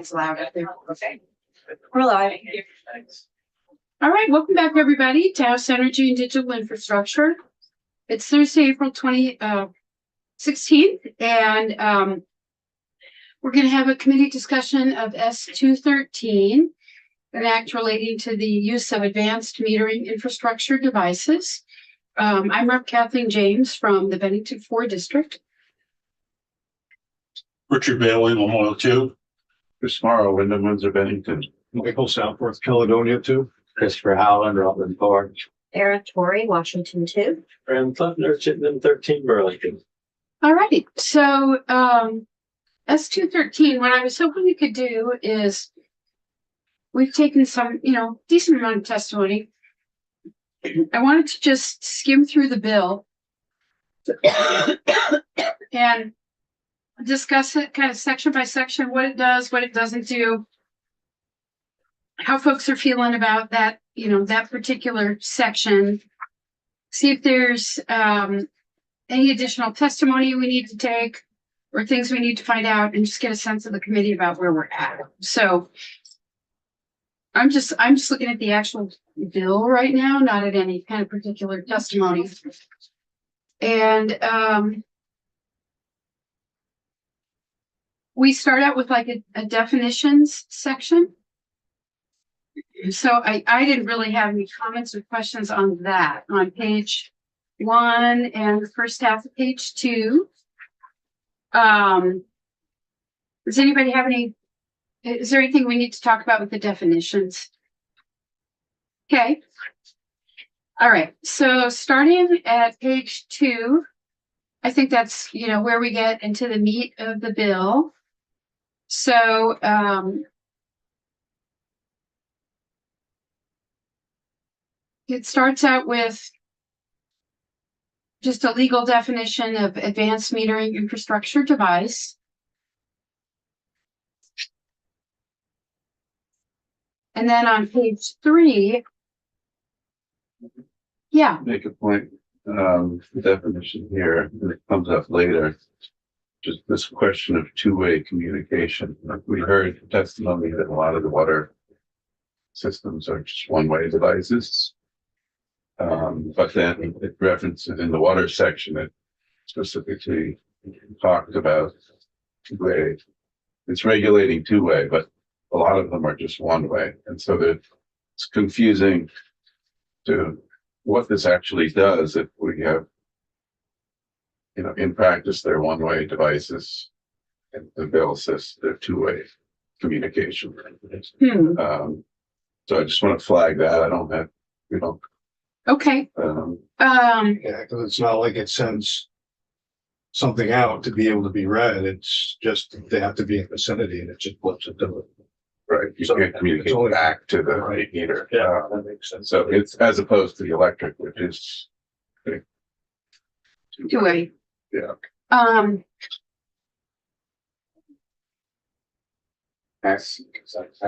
it's loud out there. Okay. We're live. All right, welcome back, everybody, to House Energy and Digital Infrastructure. It's Thursday, April 16th, and we're going to have a committee discussion of S213, an act relating to the use of advanced metering infrastructure devices. I'm Rep. Kathleen James from the Bennington 4 District. Richard Bailey, Lamoille 2. Chris Morrow, Wyndham, Windsor, Bennington. Michael, Southworth, Caledonia 2. Christopher Howland, Rutland 4. Aaron Torrey, Washington 2. Graham Thunder, Chittenden 13, Burlington. All righty, so S213, what I was hoping we could do is we've taken some, decent amount of testimony. I wanted to just skim through the bill and discuss it kind of section by section, what it does, what it doesn't do, how folks are feeling about that, that particular section. See if there's any additional testimony we need to take or things we need to find out, and just get a sense of the committee about where we're at. So I'm just looking at the actual bill right now, not at any kind of particular testimony. And we start out with like a definitions section. So I didn't really have any comments or questions on that on page 1 and the first half of page 2. Does anybody have any? Is there anything we need to talk about with the definitions? Okay. All right. So starting at page 2, I think that's, where we get into the meat of the bill. So, it starts out with just a legal definition of advanced metering infrastructure device. And then on page 3, Make a point, the definition here, and it comes up later, just this question of two-way communication. Like we heard testimony that a lot of the water systems are just one-way devices. But then it references in the water section, it specifically talked about two-way. It's regulating two-way, but a lot of them are just one-way. And so that it's confusing to what this actually does if we have, in practice, they're one-way devices and the bill says they're two-way communication. So I just want to flag that. okay. Yeah, because it's not like it sends something out to be able to be read. It's just they have to be in vicinity and it just flips it to it. Right, you can't communicate back to the meter. Yeah, that makes sense. So it's as opposed to the electric, which is Two-way. Yeah. Are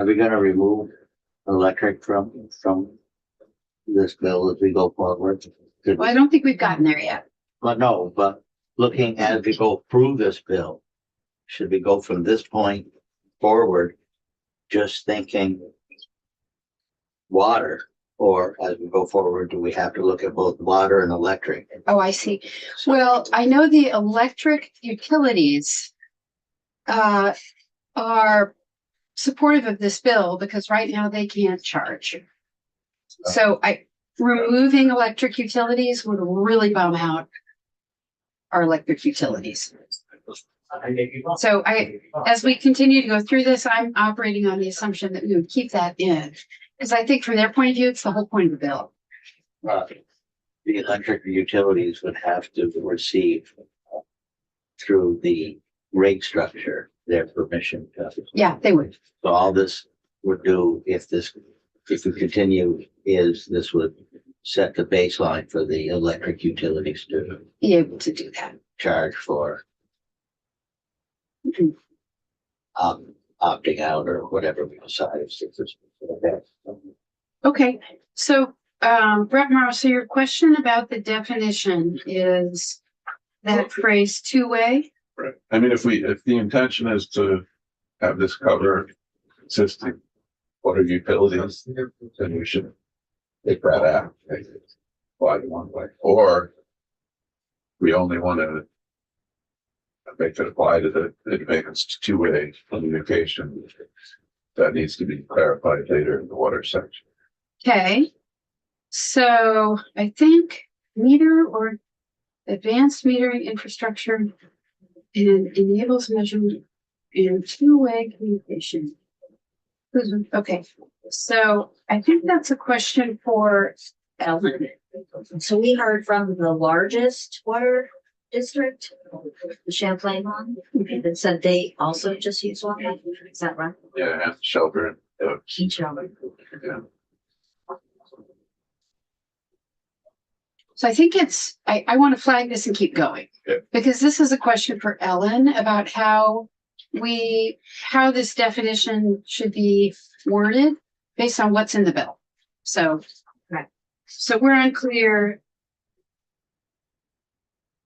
we gonna remove electric from this bill as we go forward? Well, I don't think we've gotten there yet. But no, but looking as we go through this bill, should we go from this point forward, just thinking water, or as we go forward, do we have to look at both water and electric? Oh, I see. Well, I know the electric utilities are supportive of this bill because right now they can't charge. So removing electric utilities would really bum out our electric utilities. So as we continue to go through this, I'm operating on the assumption that we would keep that in. Because I think from their point of view, it's the whole point of the bill. The electric utilities would have to receive through the rate structure their permission. Yeah, they would. So all this would do, if we continue, is this would set the baseline for the electric utilities to Be able to do that. charge for opting out or whatever we decide. Okay, so Brett Morrow, so your question about the definition is that phrase two-way? right. I mean, if the intention is to have this cover existing water utilities, then we should take that out. Apply it one way, or we only want to make it apply to the advanced two-way communication. That needs to be clarified later in the water section. Okay. So I think meter or advanced metering infrastructure and enables measurement and two-way communication. Okay, so I think that's a question for Ellen. So we heard from the largest water district, the Champlain one, that said they also just use one. Is that right? Yeah, and shelter. Each other. Yeah. So I think I want to flag this and keep going. Yeah. Because this is a question for Ellen about how this definition should be worded based on what's in the bill. So. Right. So we're unclear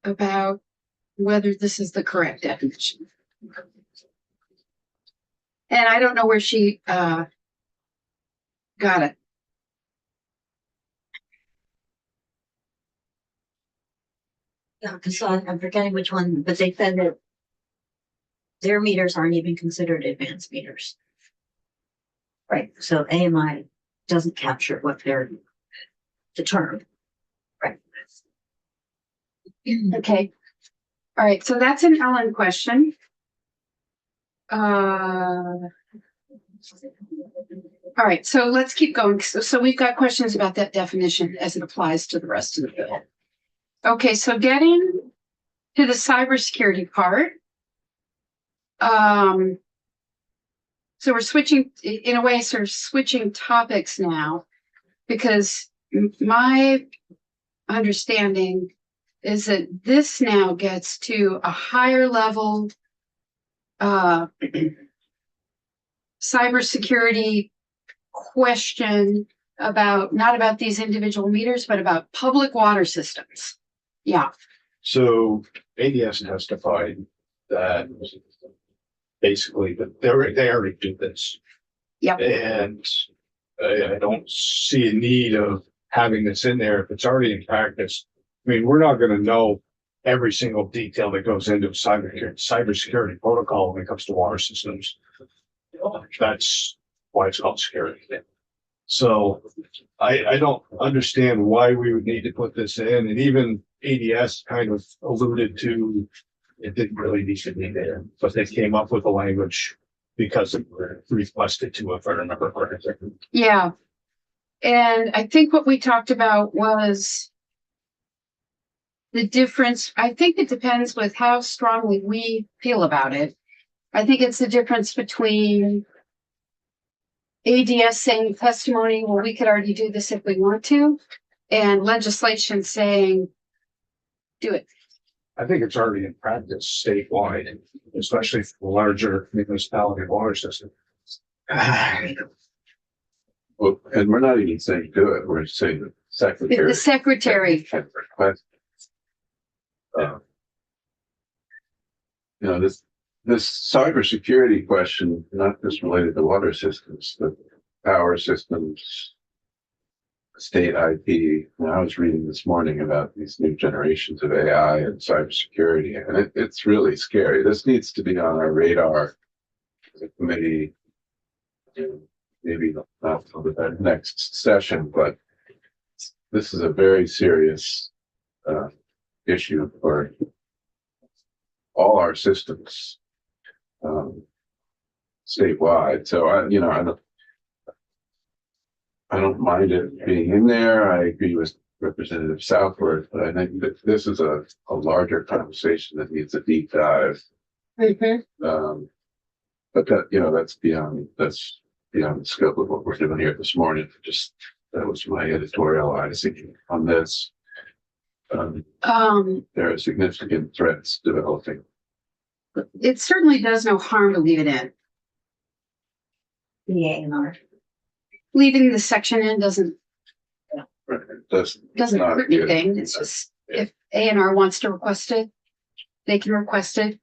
about whether this is the correct definition. And I don't know where she got it. Yeah, because I'm forgetting which one, but they said that their meters aren't even considered advanced meters. Right, so AMI doesn't capture what they're the term. Right. Okay. All right, so that's an Ellen question. All right, so let's keep going. So we've got questions about that definition as it applies to the rest of the bill. Okay, so getting to the cybersecurity part. So we're switching, in a way, sort of switching topics now, because my understanding is that this now gets to a higher level cybersecurity question about, not about these individual meters, but about public water systems. Yeah. So ADS testified that basically that they already do this. Yep. And I don't see a need of having this in there if it's already in practice. I mean, we're not going to know every single detail that goes into a cybersecurity protocol when it comes to water systems. That's why it's called security. So I don't understand why we would need to put this in, and even ADS kind of alluded to it didn't really need to be there, but they came up with the language because it were requested to, if I remember correctly. Yeah. And I think what we talked about was the difference. I think it depends with how strongly we feel about it. I think it's the difference between ADS saying testimony, well, we could already do this if we want to, and legislation saying, do it. I think it's already in practice statewide, especially for the larger municipality water system. Well, and we're not even saying do it, we're saying the secretary. The secretary. can request. You know, this cybersecurity question, not just related to water systems, but power systems, state IP. And I was reading this morning about these new generations of AI and cybersecurity, and it's really scary. This needs to be on our radar as a committee. Maybe not for the next session, but this is a very serious issue for all our systems statewide. So I don't mind it being in there. I agree with Representative Southworth, but I think that this is a larger conversation that needs a deep dive. Mm-hmm. But that's beyond the scope of what we're doing here this morning. That was my editorializing on this. There are significant threats developing. It certainly does no harm to leave it in. The A&R. Leaving the section in doesn't Doesn't not hurt good. anything. It's just, if A&R wants to request it, they can request it.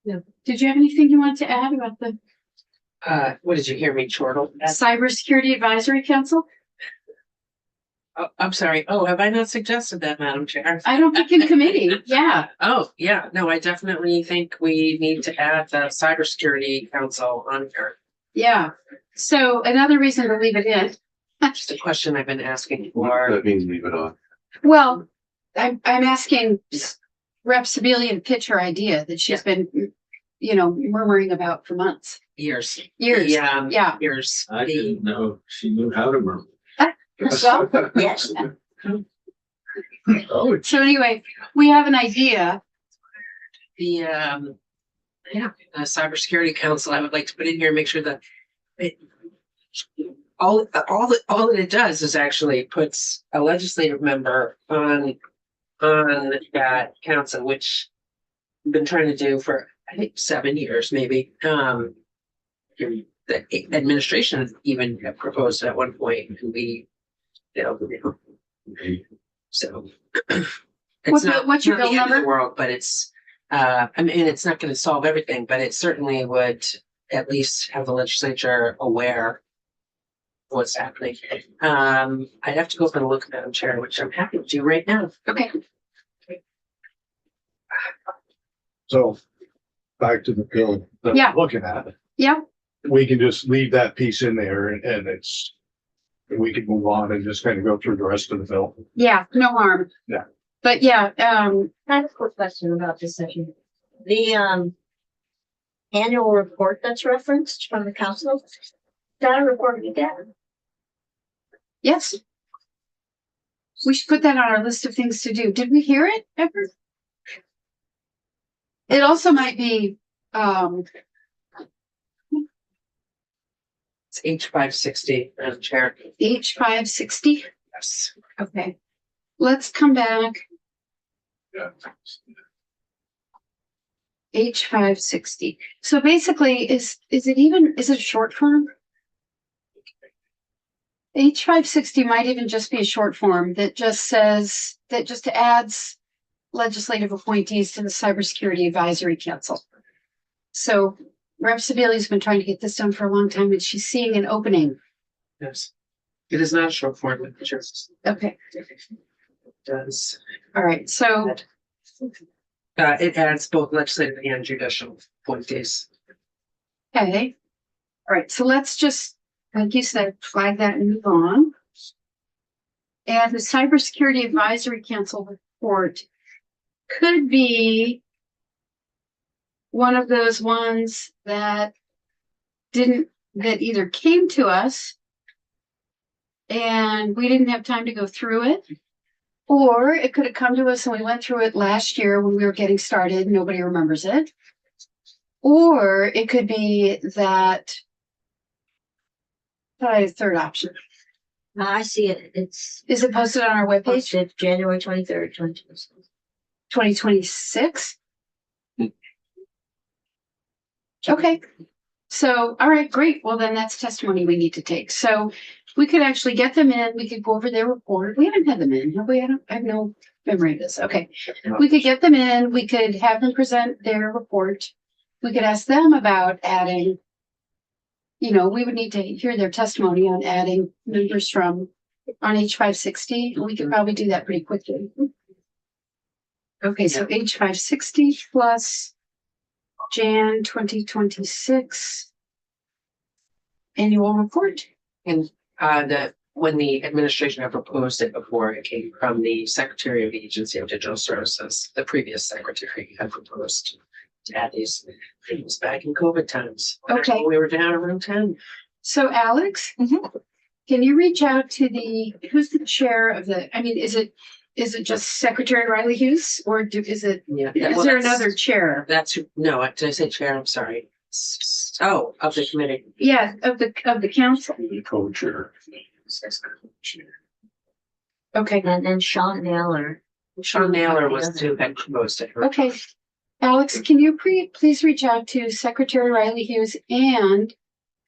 Yeah. Did you have anything you wanted to add about the What did you hear me chortle? Cybersecurity Advisory Council? Oh, I'm sorry. Oh, have I not suggested that, Madam Chair? I don't think in committee, yeah. Oh, yeah, no, I definitely think we need to add the cybersecurity council on here. Yeah, so another reason to leave it in. Just a question I've been asking What for. does that mean, leave it on? Well, I'm asking Rep. Sebelian to pitch her idea that she's been, murmuring about for months, Years. years. Yeah. Yeah. Years. I didn't know she knew how to murmur. Well, Yes. Oh, so anyway, we have an idea. The, the cybersecurity council, I would like to put in here, and make sure that it, all that it does is actually puts a legislative member on that council, which I've been trying to do for, I think, 7 years, maybe. The administration even proposed at one point, and we, so. What's your bill not the end of the number? world, but it's, I mean, it's not gonna solve everything, but it certainly would at least have the legislature aware of what's happening. I'd have to go up and look, Madam Chair, which I'm happy to do right now. Okay, So back to the bill that Yeah. we're looking at. yeah, We can just leave that piece in there and we can move on and just kind of go through the rest of the bill. yeah, no harm. Yeah. But yeah, I have a quick question about this section. The annual report that's referenced from the council, is that a report you get? yes. We should put that on our list of things to do. Did we hear it ever? It also might be, It's H560, Madam Chair. H560. Yes. Okay, let's come back. Yeah. H560. So basically, is it a short form? H560 might even just be a short form that just adds legislative appointees to the Cybersecurity Advisory Council. So Rep. Sebeli's been trying to get this done for a long time, and she's seeing an opening. Yes. It is not a short form, but it just Okay, does. all right, so, It adds both legislative and judicial appointees. okay. All right, so let's just, like you said, flag that and move on. And the Cybersecurity Advisory Council report could be one of those ones that either came to us and we didn't have time to go through it, or it could have come to us and we went through it last year when we were getting started. Nobody remembers it. Or it could be that third option. I see it. It's Is it posted on our webpage? posted January 23rd, 2026. 2026? Okay. So, all right, great. Well, then that's testimony we need to take. So we could actually get them in. We could go over their report. We haven't had them in, have we? I have no memory of this. Okay. We could get them in. We could have them present their report. We could ask them about adding, we would need to hear their testimony on adding members on H560. We could probably do that pretty quickly. Okay, so H560 plus Jan 2026 annual report. And when the administration had proposed it before, it came from the Secretary of the Agency of Digital Services. The previous secretary had proposed to add these things back in COVID times. Okay. We were down around 10. So Alex, can you reach out to who's the chair of is it just Secretary Riley Hughes, or is there another chair? No, did I say chair? I'm sorry. Oh, of the committee. Yeah, of the council. The co-chair. Okay, And then Sean Naylor. Sean Naylor was who had proposed it. okay. Alex, can you please reach out to Secretary Riley Hughes and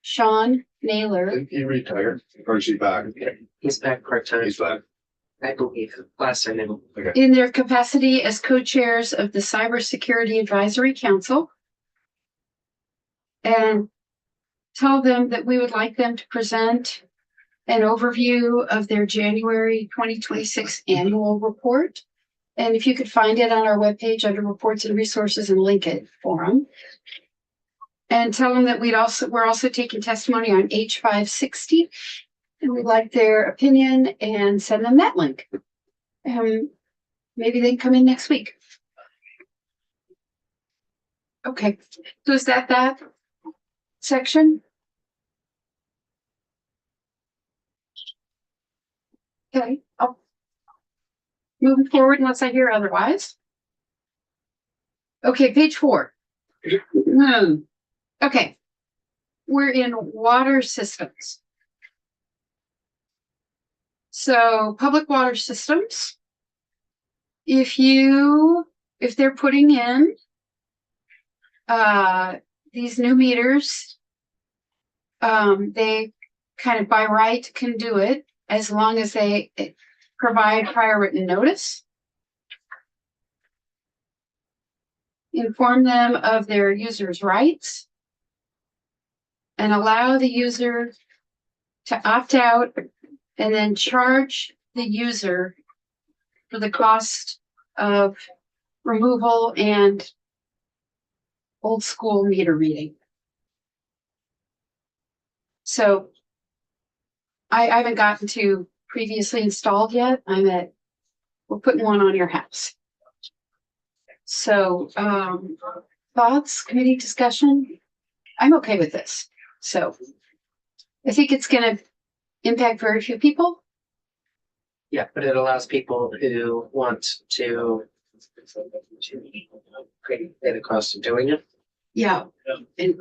Sean Naylor? He retired, or is he back? He's back part-time, He's back. I believe, last I knew. In their capacity as co-chairs of the Cybersecurity Advisory Council. And tell them that we would like them to present an overview of their January 2026 annual report. And if you could find it on our webpage under reports and resources and link it for them. And tell them that we're also taking testimony on H560. And we'd like their opinion and send them that link. Maybe they can come in next week. Okay, so is that section? Okay, I'll moving forward unless I hear otherwise. Okay, page 4. Okay, we're in water systems. So public water systems, if they're putting in these new meters, they kind of by right can do it as long as they provide prior written notice, inform them of their user's rights, and allow the user to opt out and then charge the user for the cost of removal and old school meter reading. So I haven't gotten to previously installed yet. We're putting one on your house. So thoughts, committee discussion? I'm okay with this. So I think it's going to impact very few people. Yeah, but it allows people who want to pay the cost of doing it. Yeah. And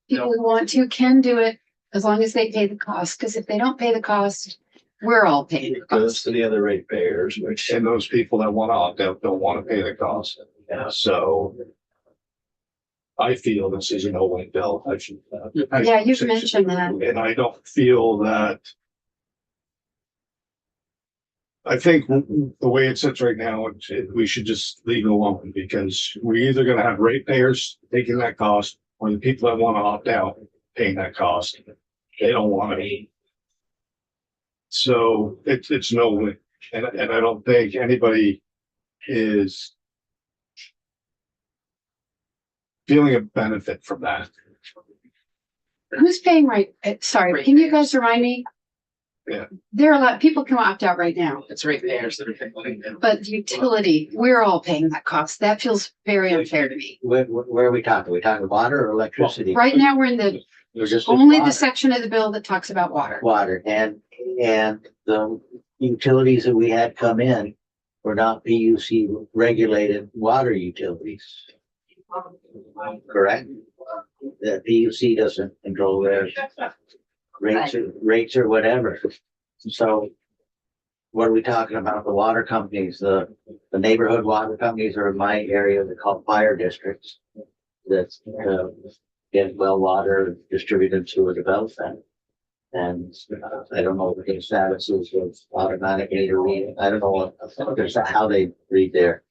people who want to can do it as long as they pay the cost. Because if they don't pay the cost, we're all paying the It goes cost. to the other ratepayers, which. And those people that want to opt out don't want to pay the cost. So I feel this is an no-win bill. Yeah, you've mentioned that. And I don't feel that. I think the way it sits right now, we should just leave it alone because we're either gonna have ratepayers taking that cost or the people that want to opt out paying that cost. They don't want to. So it's no win. And I don't think anybody is feeling a benefit from that. Who's paying sorry, can you guys remind me? Yeah. There are a lot, people can opt out right now, It's ratepayers that are paying it. but utility, we're all paying that cost. That feels very unfair to me. Where are we talking? Are we talking water or electricity? Right now, we're in We're just only the water. section of the bill that talks about water. Water and the utilities that we had come in were not PUC regulated water utilities. Correct? The PUC doesn't control their rates or whatever. So what are we talking about? The water companies, the neighborhood water companies are in my area, they're called fire districts. That get well water distributed to a development. And I don't know what the status is of automatic meter reading. I don't know how they read their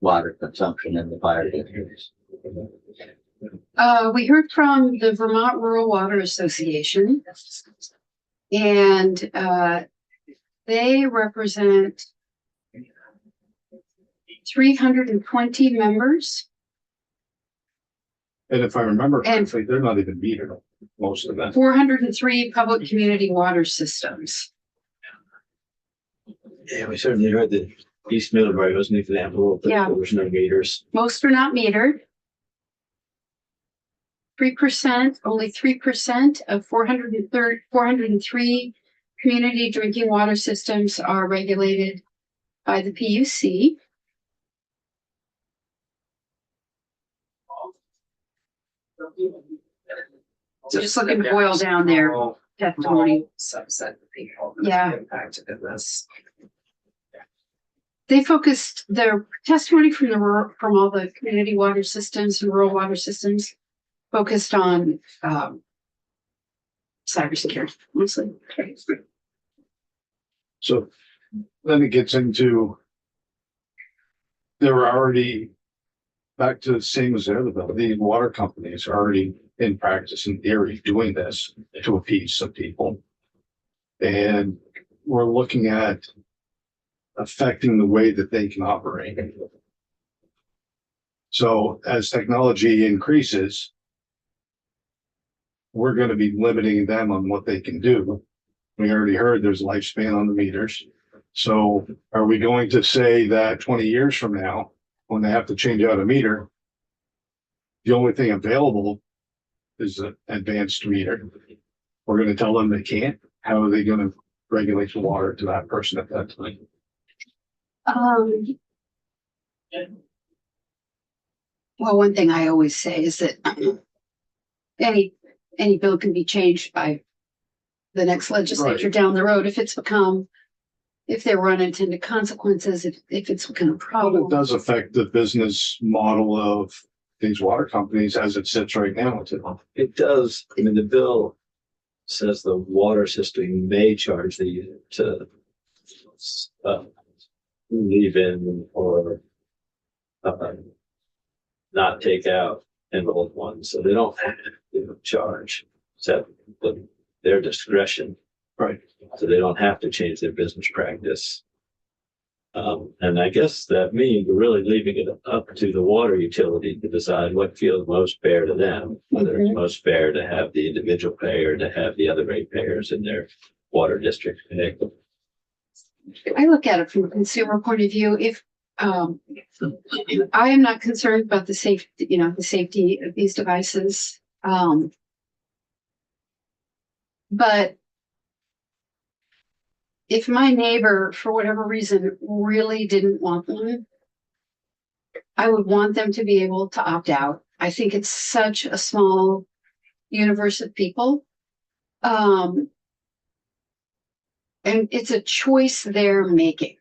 water consumption in the fire districts. We heard from the Vermont Rural Water Association, and they represent 320 members. And if I remember And- correctly, they're not even metered, most of them. 403 public community water systems. Yeah, we certainly heard that East Middlebury was an example. Yeah. There was no meters. Most are not metered. 3%, only 3% of 403 community drinking water systems are regulated by the PUC. So just looking to boil down their testimony. Subset of people. Yeah. Impacted in this. They focused their testimony from from all the community water systems and rural water systems focused on cybersecurity mostly. So then it gets into. They're already back to the same as the other bill. The water companies are already in practice, in theory, doing this to appease some people. And we're looking at affecting the way that they can operate. So as technology increases, we're going to be limiting them on what they can do. We already heard there's a lifespan on the meters. So are we going to say that 20 years from now, when they have to change out a meter, the only thing available is an advanced meter? We're going to tell them they can't. How are they going to regulate the water to that person at that time? Well, one thing I always say is that any bill can be changed by the next legislature down the road if they run into consequences, if it's become a Well, it problem. does affect the business model of these water companies as it sits right now. It does. I mean, the bill says the water system may charge the user to leave in or not take out envelope one. So they don't have to charge. It's at their discretion. Right. So they don't have to change their business practice. And I guess that means we're really leaving it up to the water utility to decide what feels most fair to them, whether it's most fair to have the individual pay or to have the other rate payers in their water district pay. I look at it from a consumer point of view. If I am not concerned about the safety of these devices. But if my neighbor, for whatever reason, really didn't want one, I would want them to be able to opt out. I think it's such a small universe of people. And it's a choice they're making.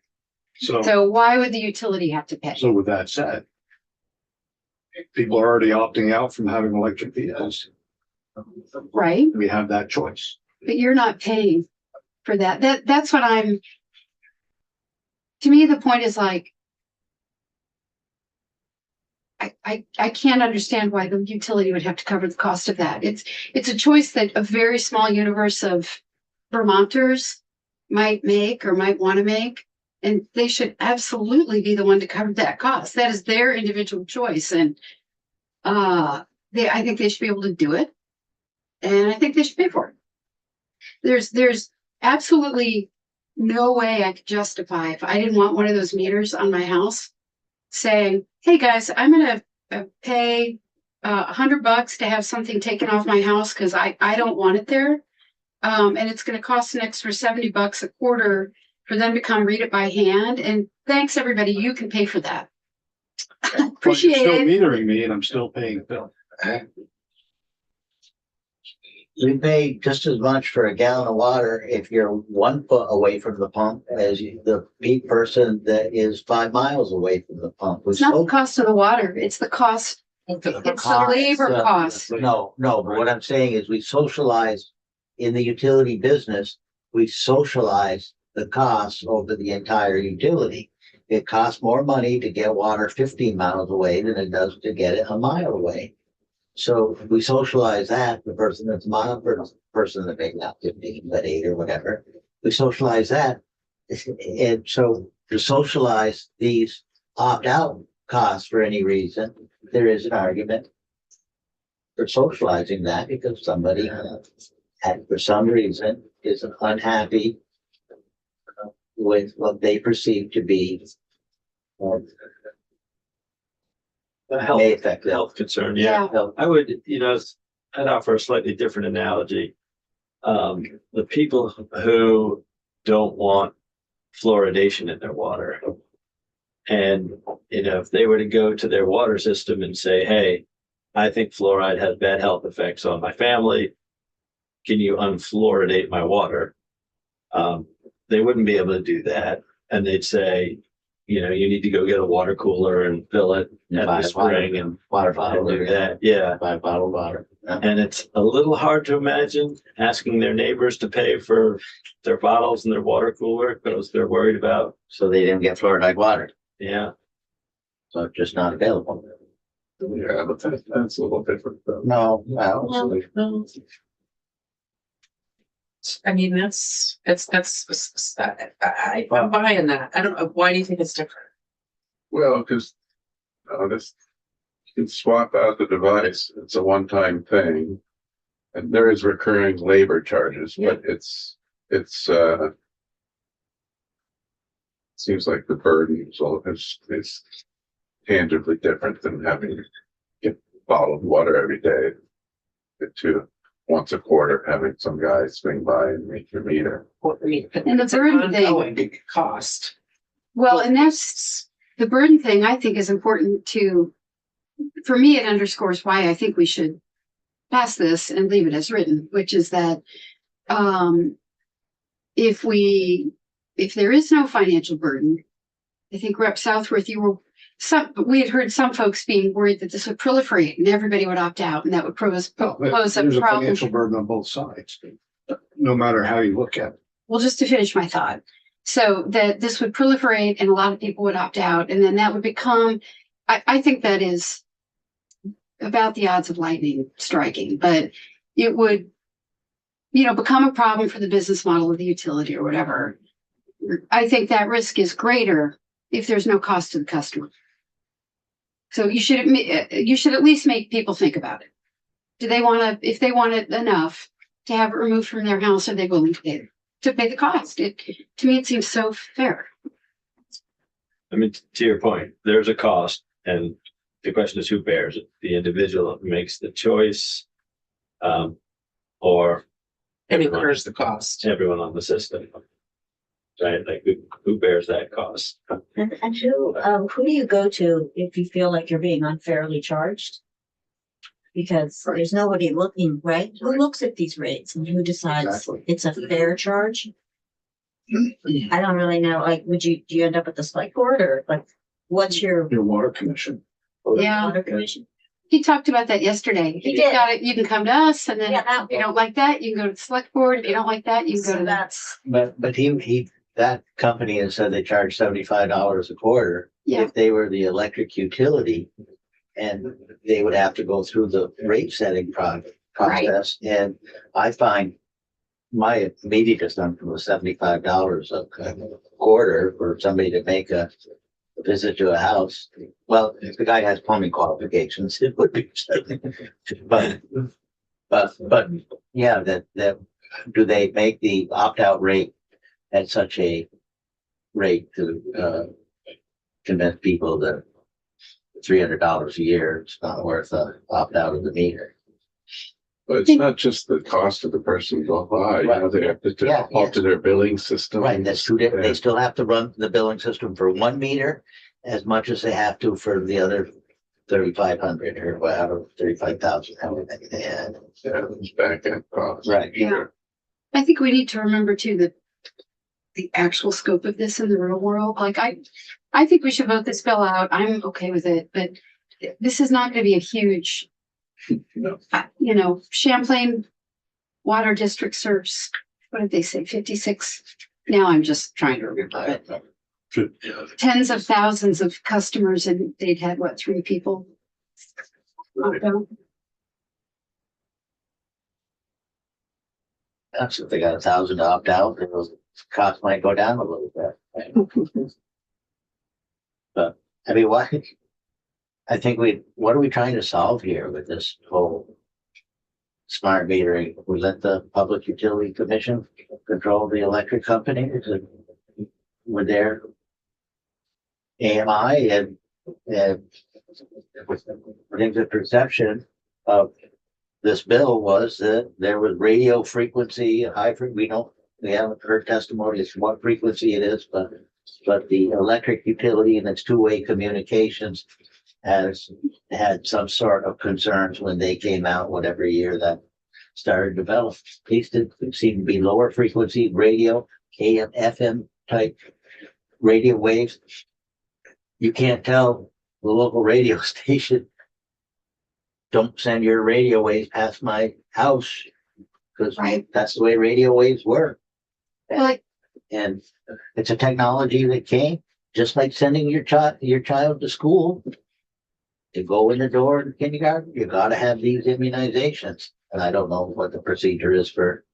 So why would the utility have to pay? So with that said, people are already opting out from having electric vehicles. Right? We have that choice. But you're not paying for that. That's what to me, the point is like, I can't understand why the utility would have to cover the cost of that. It's a choice that a very small universe of Vermonters might make or might want to make. And they should absolutely be the one to cover that cost. That is their individual choice. And I think they should be able to do it. And I think they should pay for it. There's absolutely no way I could justify, if I didn't want one of those meters on my house, saying, hey guys, I'm going to pay $100 to have something taken off my house because I don't want it there. And it's going to cost an extra $70 a quarter for them to come read it by hand. And thanks everybody, you can pay for that. Appreciate But you're still it. metering me and I'm still paying the bill. You pay just as much for a gallon of water if you're 1 foot away from the pump as the person that is 5 miles away from the pump. It's not the cost of the water, it's the cost, it's the labor cost. No, but what I'm saying is we socialize in the utility business, we socialize the costs over the entire utility. It costs more money to get water 15 miles away than it does to get it a mile away. So we socialize that, the person that's a mile, person that may not 15, but 8 or whatever, we socialize that. And so to socialize these opt-out costs for any reason, there is an argument for socializing that because somebody for some reason is unhappy with what they perceive to be A health concern, yeah. I would, I'd offer a slightly different analogy. The people who don't want fluoridation in their water. And, if they were to go to their water system and say, hey, I think fluoride has bad health effects on my family. Can you unfluoridate my water? They wouldn't be able to do that. And they'd say, you need to go get a water cooler and fill it at the spring and water bottle. do that. Yeah. Buy a bottle of water. And it's a little hard to imagine asking their neighbors to pay for their bottles and their water cooler because they're worried about. So they didn't get fluoride water. Yeah. So it's just not available. Yeah, but that's a little different though. No, well, Well, I mean, I'm buying that. I don't know. Why do you think it's different? Well, because this, you can swap out the device. It's a one-time thing. And there is recurring labor charges, but it's seems like the burden is tangibly different than having to get bottled water every day. To once a quarter, having some guy swing by and make your meter. What, I mean, And the it's an burden thing- ongoing cost. Well, and that's the burden thing I think is important to, for me, it underscores why I think we should pass this and leave it as written, which is that if there is no financial burden, I think Rep. Southworth, we had heard some folks being worried that this would proliferate and everybody would opt out and that would pose a There's a problem. financial burden on both sides, no matter how you look at it. Well, just to finish my thought. So that this would proliferate and a lot of people would opt out and then that would become, I think that is about the odds of lightning striking, but it would, become a problem for the business model of the utility or whatever. I think that risk is greater if there's no cost to the customer. So you should at least make people think about it. Do they want to, if they want it enough to have it removed from their house, are they willing to pay the cost? To me, it seems so fair. I mean, to your point, there's a cost, and the question is who bears it? The individual makes the choice, or And everyone, incurs the cost. everyone on the system, right? Like who bears that cost? And who do you go to if you feel like you're being unfairly charged? Because there's nobody looking, right? Who looks at these rates and who decides Exactly. it's a fair charge? I don't really know. Like, do you end up at the select board or like, what's your Your water commission. Yeah. water commission? He talked about that yesterday. If He you did. got it, you can come to us and then Yeah, that if you don't like that, you can go to the select board. If you don't like that, you can go So to the. that's, but that company has said they charge $75 a quarter. Yeah. If they were the electric utility, and they would have to go through the rate setting process. And I find my immediate assumption was $75 a quarter for somebody to make a visit to a house. Well, if the guy has plumbing qualifications, it would be, but yeah, that do they make the opt-out rate at such a rate to convince people that $300 a year, it's not worth opt out of the meter. But it's not just the cost of the person go by, they have to Yeah, alter their billing system. Right, that's two different, they still have to run the billing system for one meter as much as they have to for the other 3,500 or whatever, 35,000, however many they had. Yeah, it's back end cost. Right. Yeah. I think we need to remember too that the actual scope of this in the real world, like I think we should vote this bill out. I'm okay with it, but this is not going to be a huge, Champlain Water District serves, what did they say, 56? Now I'm just trying to remember, but tens of thousands of customers and they'd had what, 3 people? opt out? So if they got 1,000 to opt out, then those costs might go down a little bit. But I mean, what are we trying to solve here with this whole smart metering? Was that the Public Utility Commission control the electric company? Were there AMI and I think the perception of this bill was that there was radio frequency, we haven't heard testimony as to what frequency it is, but the electric utility and its two-way communications has had some sort of concerns when they came out, whatever year that started to develop. These did seem to be lower frequency radio, AM, FM type radio waves. You can't tell the local radio station, don't send your radio waves past my house, because Right. that's the way radio waves work. Well, And it's a technology that came, just like sending your child to school. to go in the door in kindergarten, you gotta have these immunizations. And I don't know what the procedure is for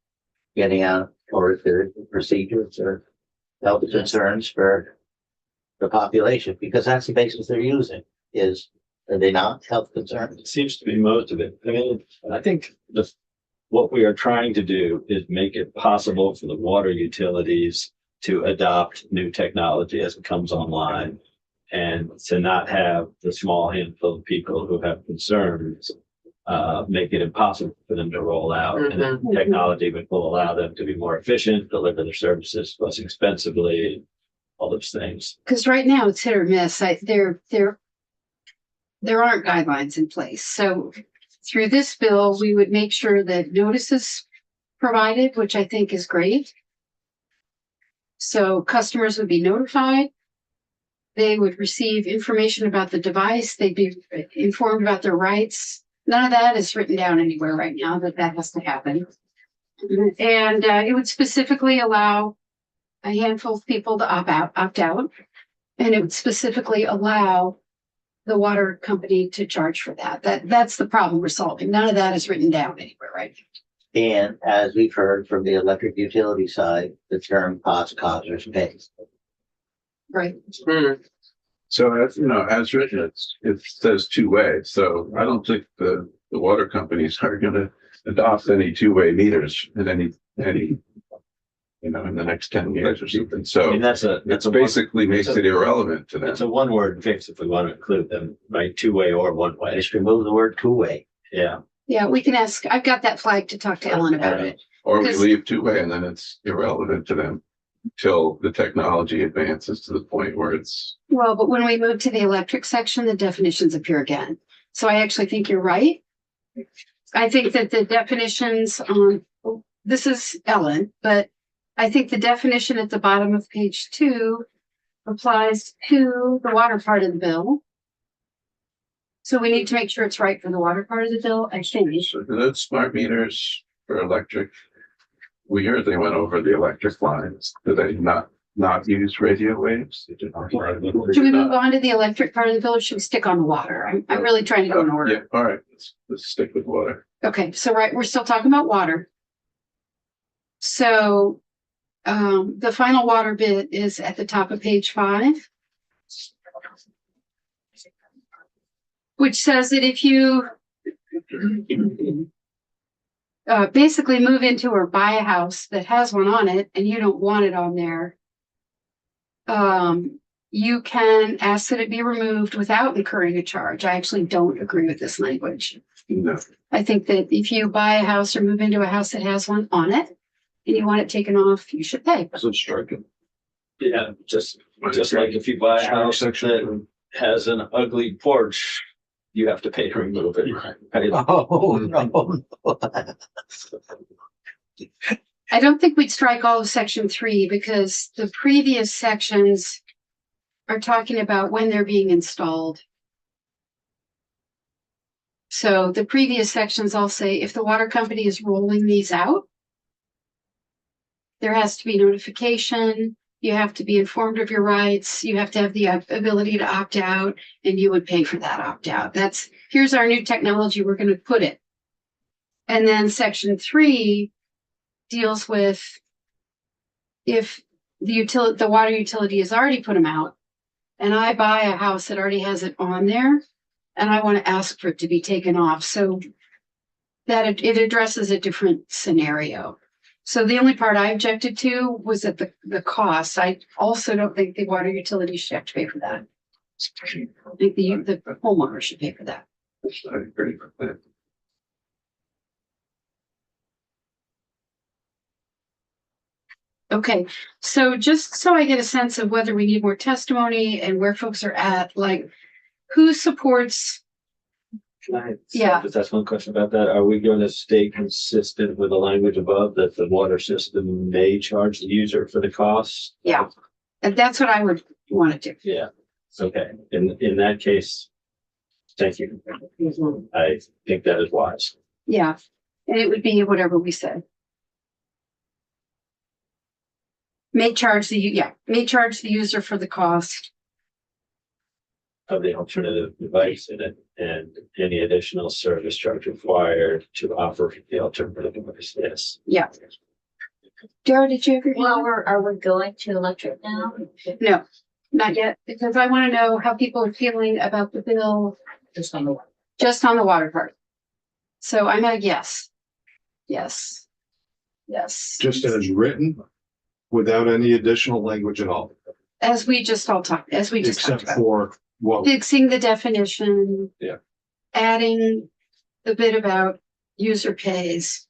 getting out, or if there are procedures or health concerns for the population, because that's the basis they're using, is, are they not health concerns? It seems to be most of it. I mean, I think what we are trying to do is make it possible for the water utilities to adopt new technology as it comes online, and to not have the small handful of people who have concerns make it impossible for them to roll out. And then technology will allow them to be more efficient, deliver their services less expensively, all those things. Because right now it's hit or miss. There aren't guidelines in place. So through this bill, we would make sure that notices provided, which I think is great. So customers would be notified. They would receive information about the device. They'd be informed about their rights. None of that is written down anywhere right now, but that has to happen. And it would specifically allow a handful of people to opt out. And it would specifically allow the water company to charge for that. That's the problem we're solving. None of that is written down anywhere, right? And as we've heard from the electric utility side, the term cost causers pays. Right. So as you know, as written, it says two-way. So I don't think the water companies are gonna adopt any two-way meters in any, you know, in the next 10 years or something. I mean, So that's it's basically makes it irrelevant to them. It's a one-word fix if we want to include them, right? Two-way or one-way. Just remove the word two-way. Yeah. Yeah, we can ask. I've got that flag to talk to Ellen about it. Or we Because- leave two-way and then it's irrelevant to them till the technology advances to the point where it's, Well, but when we move to the electric section, the definitions appear again. So I actually think you're right. I think that the definitions on, this is Ellen, but I think the definition at the bottom of page 2 applies to the water part of the bill. So we need to make sure it's right for the water part of the bill, I think. so those smart meters for electric. We heard they went over the electric lines. Do they not use radio waves? They did not. Should we move on to the electric part of the bill or should we stick on the water? I'm really trying to go in Yeah, order. all right, let's stick with water. Okay, so right, we're still talking about water. So the final water bit is at the top of page 5. Which says that if you basically move into or buy a house that has one on it and you don't want it on there, you can ask that it be removed without incurring a charge. I actually don't agree with this language. No, I think that if you buy a house or move into a house that has one on it and you want it taken off, you should pay. so strike it. Yeah, just like if you buy a house that has an ugly porch, you have to pay to remove it. Right? Oh, no. I don't think we'd strike all of section 3 because the previous sections are talking about when they're being installed. So the previous sections all say if the water company is rolling these out, there has to be notification. You have to be informed of your rights. You have to have the ability to opt out, and you would pay for that opt out. Here's our new technology. We're going to put it. And then section 3 deals with if the water utility has already put them out, and I buy a house that already has it on there, and I want to ask for it to be taken off. So that it addresses a different scenario. So the only part I objected to was that the cost. I also don't think the water utility should have to pay for that. I think the homeowner should pay for that. I agree with that. Okay, so just so I get a sense of whether we need more testimony and where folks are at, like who supports, Can I Yeah. just ask one question about that? Are we going to stay consistent with the language above that the water system may charge the user for the cost? yeah, and that's what I would want to do. Yeah. Okay. In that case, thank you. I think that is wise. Yeah, and it would be whatever we said. May charge the user for the cost. Of the alternative device in it. and any additional service charge required to offer the alternative device. Yes. Yeah. Dara, did you ever? Well, are we going to electric now? No, not yet, because I want to know how people are feeling about the bill Just on the one. just on the water part. So I'm at a yes. Yes. Yes. Just as written, without any additional language at all, As we just all talked, as we just talked except about. for, well, Fixing the definition. Yeah. Adding the bit about user pays.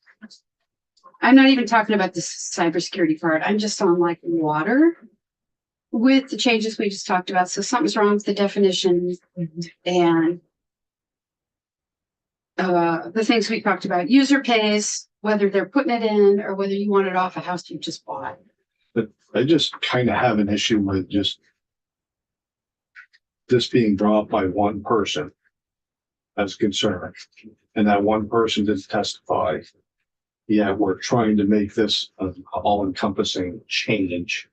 I'm not even talking about the cybersecurity part. I'm just on like water with the changes we just talked about. So something's wrong with the definition and the things we talked about, user pays, whether they're putting it in or whether you want it off a house you just bought. but I just kind of have an issue with just this being brought up by one person as concerned, and that one person did testify. Yeah, we're trying to make this an all-encompassing change.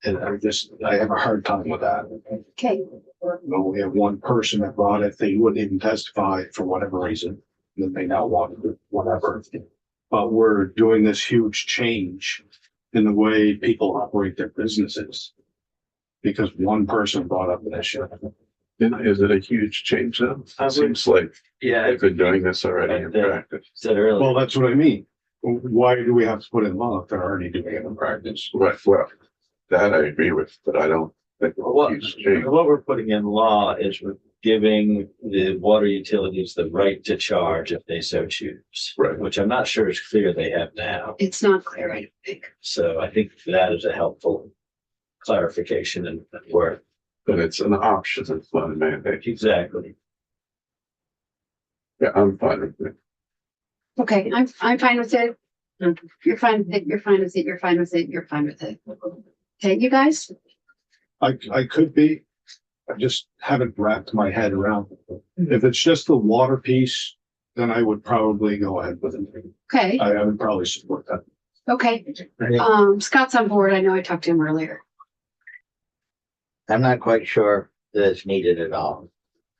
And I have a hard time with that. Okay. We have one person that brought it, they wouldn't even testify for whatever reason, that they now want to, whatever. But we're doing this huge change in the way people operate their businesses. Because one person brought up an issue. Is it a huge change though? I would- Seems like Yeah, they've been doing this already in Yeah. practice. said earlier. Well, that's what I mean. Why do we have to put in law if they're already doing it in practice? Right, well, that I agree with, but I don't think it's a What, huge change. what we're putting in law is we're giving the water utilities the right to charge if they so choose. Right. Which I'm not sure is clear they have now. It's not clear, I don't think. So I think that is a helpful clarification and word. But it's an option, it's not a mandate. Exactly. Yeah, I'm fine with it. Okay, I'm fine with it. You're fine with it, you're fine with it, you're fine with it, you're fine with it. Okay, you guys? I could be, I just haven't wrapped my head around it. If it's just the water piece, then I would probably go ahead with it. Okay, I would probably support that. okay. Scott's on board. I know I talked to him earlier. I'm not quite sure that it's needed at all.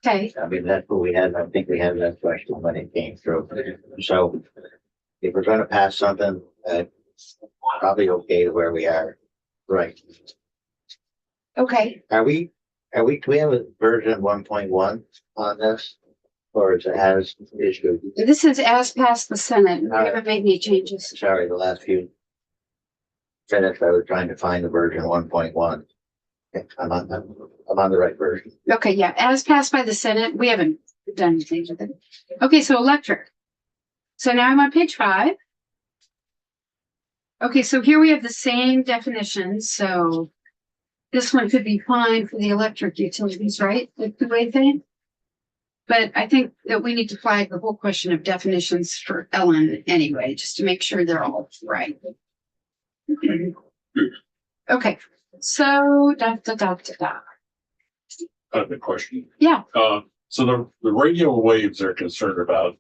Okay, I mean, that's what we had, I think we had that question when it came through. So if we're gonna pass something, probably okay to where we are. Right. okay. Do we have a version 1.1 on this? Or is it as issued? This is as passed the Senate. We haven't made any changes. Sorry, the last few minutes I was trying to find the version 1.1. I'm on the right version. Okay, yeah, as passed by the Senate. We haven't done anything with it. Okay, so electric. So now I'm on page 5. Okay, so here we have the same definitions. So this one could be fine for the electric utilities, right? The way thing. But I think that we need to flag the whole question of definitions for Ellen anyway, just to make sure they're all right. Okay, so da. I have a question. Yeah. So the radio waves they're concerned about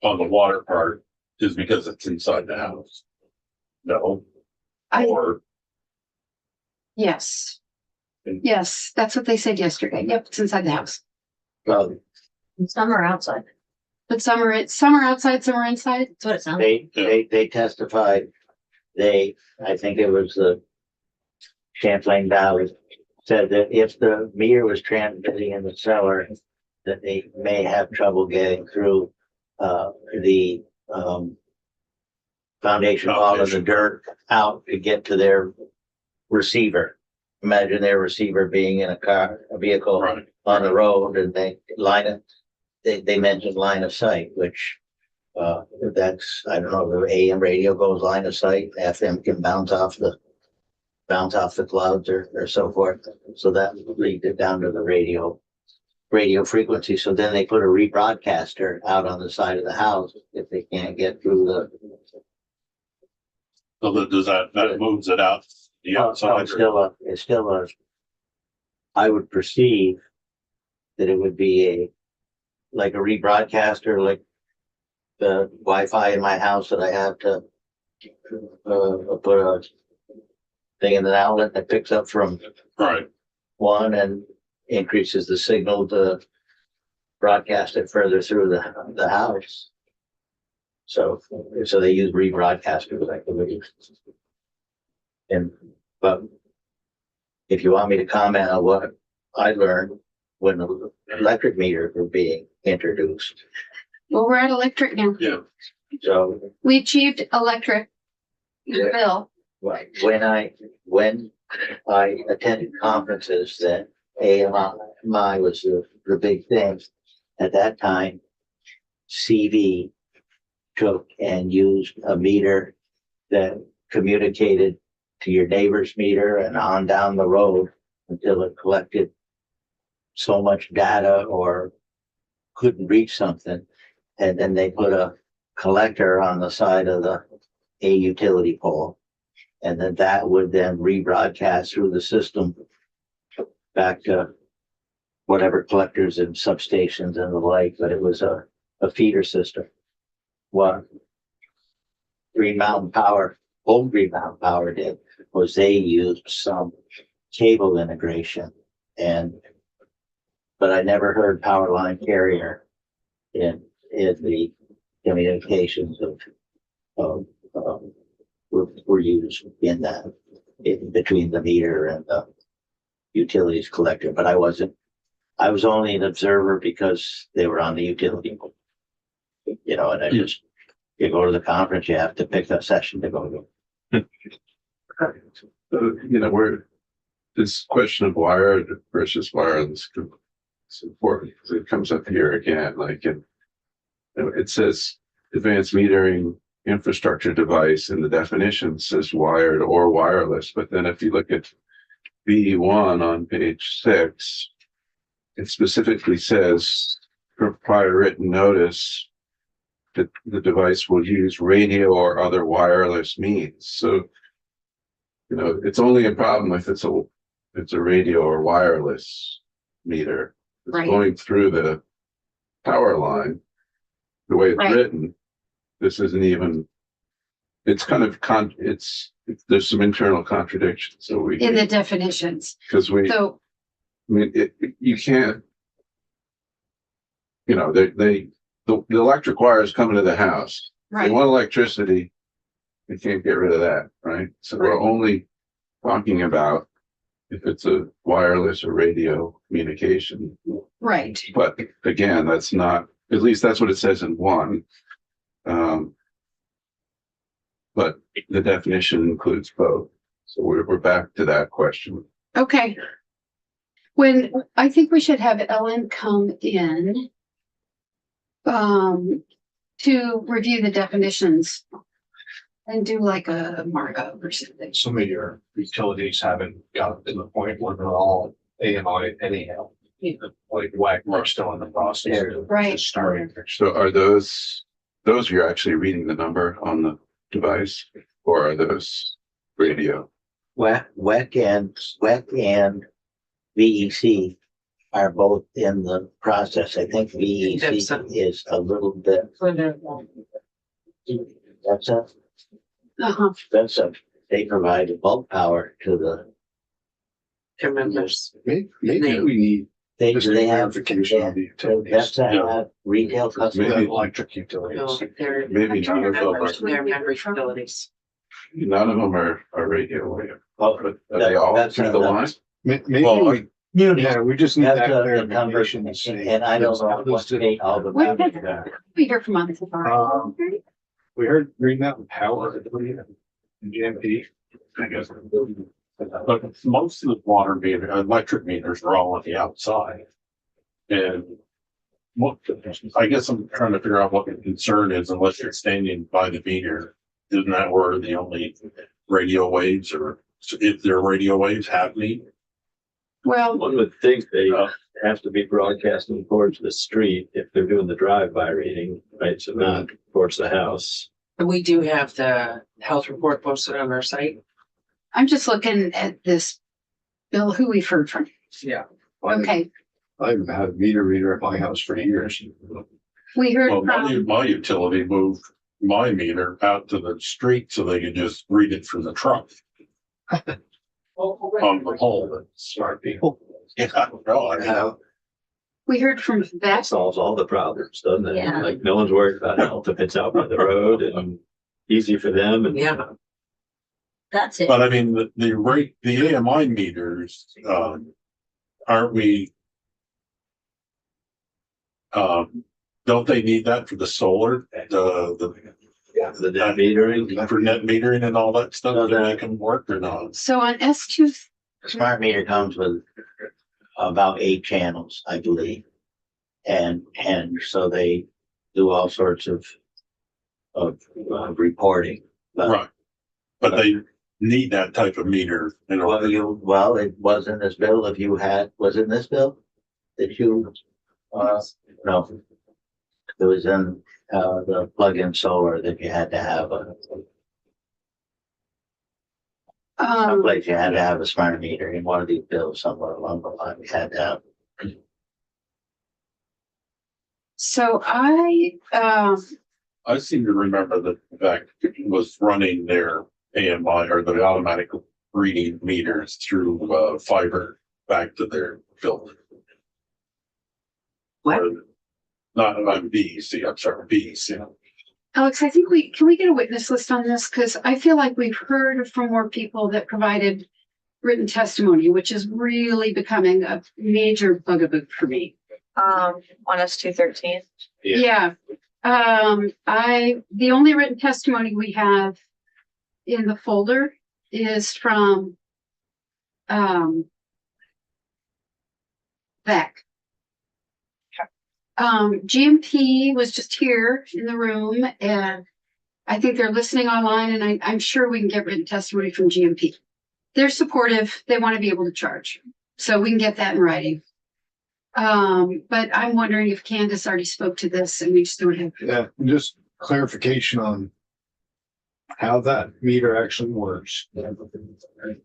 on the water part is because it's inside the house. No, or Yes. Yes, that's what they said yesterday. Yep, it's inside the house. Well, Some are outside. But some are outside, some are inside. That's what it sounds like. they testified, I think it was the Champlain Valley, said that if the meter was transmitting in the cellar, that they may have trouble getting through, the, foundation wall and the dirt out to get to their receiver. Imagine their receiver being in a vehicle right. on the road and they mentioned line of sight, which, that's, I don't know, the AM radio goes line of sight, FM can bounce off the clouds or so forth. So that leads it down to the radio frequency. So then they put a rebroadcaster out on the side of the house if they can't get through the. So that moves it out the No, outside. it's still a, I would perceive that it would be like a rebroadcaster, like the Wi-Fi in my house that I have to put a thing in an outlet that picks up from Right. one and increases the signal to broadcast it further through the house. So they use rebroadcasters, I believe. And, but if you want me to comment on what I learned when the electric meters were being introduced. Well, we're at electric now. Yeah. So We achieved electric. Yeah. Bill. when I attended conferences that AMI was the big thing at that time, CV took and used a meter that communicated to your neighbor's meter and on down the road until it collected so much data or couldn't reach something. And then they put a collector on the side of a utility pole. And then that would then rebroadcast through the system back to whatever collectors and substations and the like, but it was a feeder system. What Green Mountain Power, old Green Mountain Power did was they used some cable integration but I never heard power line carrier in the communications were used in that between the meter and the utilities collector, but I was only an observer because they were on the utility pole. You know, and you go to the conference, you have to pick a session to go to. You know, this question of wired versus wireless is important because it comes up here again. Like it says advanced metering infrastructure device, and the definition says wired or wireless. But then if you look at B1 on page 6, it specifically says for prior written notice that the device will use radio or other wireless means. So, you know, it's only a problem if it's a radio or wireless meter. It's Right. going through the power line. The way it's Right. written, this isn't even. It's kind of there's some internal contradictions. So In the definitions. because So, I mean, you can't. You know, the electric wires come into the house. They right, want electricity. They can't get rid of that, right? So we're Right. only talking about if it's a wireless or radio communication. right. But again, that's not, at least that's what it says in 1. But the definition includes both. So we're back to that question. Okay. I think we should have Ellen come in to review the definitions and do like a markup or something. Some of your utilities haven't gotten to the point where they're all AMI anyhow. Like we're still in the process of Right. just starting. So are those you're actually reading the number on the device, or are those radio? WEC and VEC are both in the process. I think VEC is a little bit. They provide bulk power to the. Their members. Maybe we need They just have. verification of the utilities. That's have retail customers. The electric utilities. No, they're Maybe none of them members, they're member utilities. are radio wave. Oh, But are they all that's through the line? Maybe, yeah, we just need That's that the clarification to see. And I don't know what state all the. What members are. We hear from us. We heard Green Mountain Power, I believe, and GMP. I guess. But most of the electric meters are all on the outside. And I guess I'm trying to figure out what the concern is, unless you're standing by the meter. Isn't that where the only radio waves, or if there are radio waves happening? Well, One would think they have to be broadcasting towards the street if they're doing the drive-by reading, right? So not towards the house. And we do have the health report posted on our site. I'm just looking at this Bill, who we've heard from. Yeah. Okay, I've had a meter reader at my house for years. we heard Well, from, my utility moved my meter out to the street so they could just read it from the truck. on the whole, than smart people. Yeah, no, I mean, We heard from That that. solves all the problems, doesn't it? Yeah. Like, no one's worried about health if it's out by the road and easy for them and. Yeah. That's it. but I mean, the rate, the AMI meters, aren't we? Don't they need that for the solar, The net metering. for net metering and all that stuff So to that- make them work or not? So on S2, The smart meter comes with about 8 channels, I believe. And so they do all sorts of reporting. But Right. But they need that type of meter in order. well, it was in this bill. If you had, was it in this bill? That you, no. It was in, the plug-in solar that you had to have someplace you had to have a smart meter in one of these bills somewhere along the line. We had to have. so I seem to remember that VEC was running their AMI or the automatic reading meters through fiber back to their building. What? Not, I'm BEC, I'm sorry, BEC. Alex, I think can we get a witness list on this? Because I feel like we've heard from more people that provided written testimony, which is really becoming a major bugaboo for me. On S213. Yeah. The only written testimony we have in the folder is from Beck. GMP was just here in the room, and I think they're listening online, and I'm sure we can get written testimony from GMP. They're supportive. They want to be able to charge, so we can get that in writing. But I'm wondering if Candace already spoke to this and we just don't have. Yeah, and just clarification on how that meter actually works.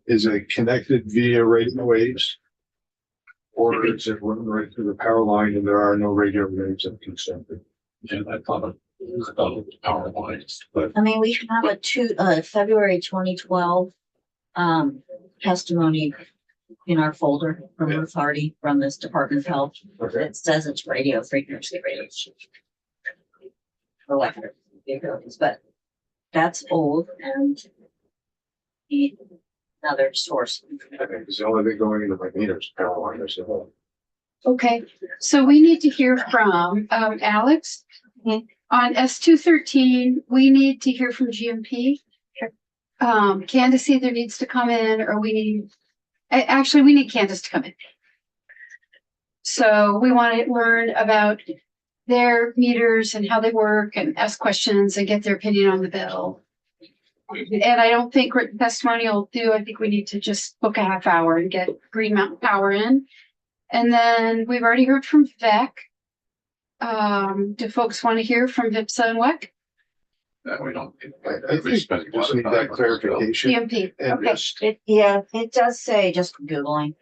Is it connected via radio waves? Or is it run right through the power line and there are no radio waves that can send it? And I thought it was power lines, but I mean, we have a February 2012 testimony in our folder from Ruth Hardy from this Department of Health. It says it's radio frequency radios. Electric vehicles, but that's old and need another source. Because the only thing going into my meter is power line, there's no. Okay, so we need to hear from Alex. Mhm. On S213, we need to hear from GMP. Candace either needs to come in or we need, actually, we need Candace to come in. So we want to learn about their meters and how they work and ask questions and get their opinion on the bill. And I don't think written testimony will do. I think we need to just book a half hour and get Green Mountain Power in. And then we've already heard from VEC. Do folks want to hear from VIPSA and WEC? That we don't. I think we just need that clarification. GMP, And okay. just, It does say, just Googling,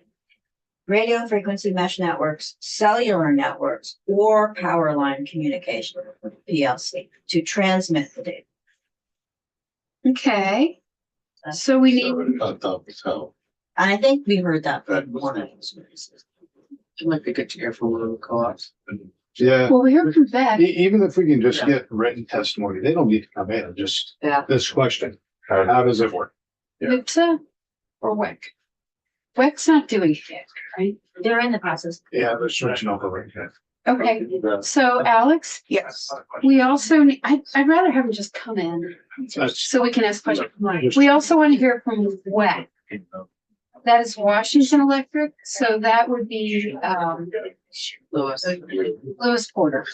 radio frequency mesh networks, cellular networks, or power line communication, PLC, to transmit the data. Okay. So we need, so. And I think we heard that from one of those. It might be good to hear from one of the co-ops. yeah, well, we heard from VEC. even if we can just get written testimony, they don't need to come in, just Yeah. this question. How does it work? Yeah. VIPSA or WEC? WEC's not doing it yet, right? They're in the process. Yeah, they're switching over right now. Okay, so Alex, Yes. we also, I'd rather have them just come in That's- so we can ask questions. We also want to hear from WEC. That is Washington Electric, so that would be, Lewis. Lewis Porter.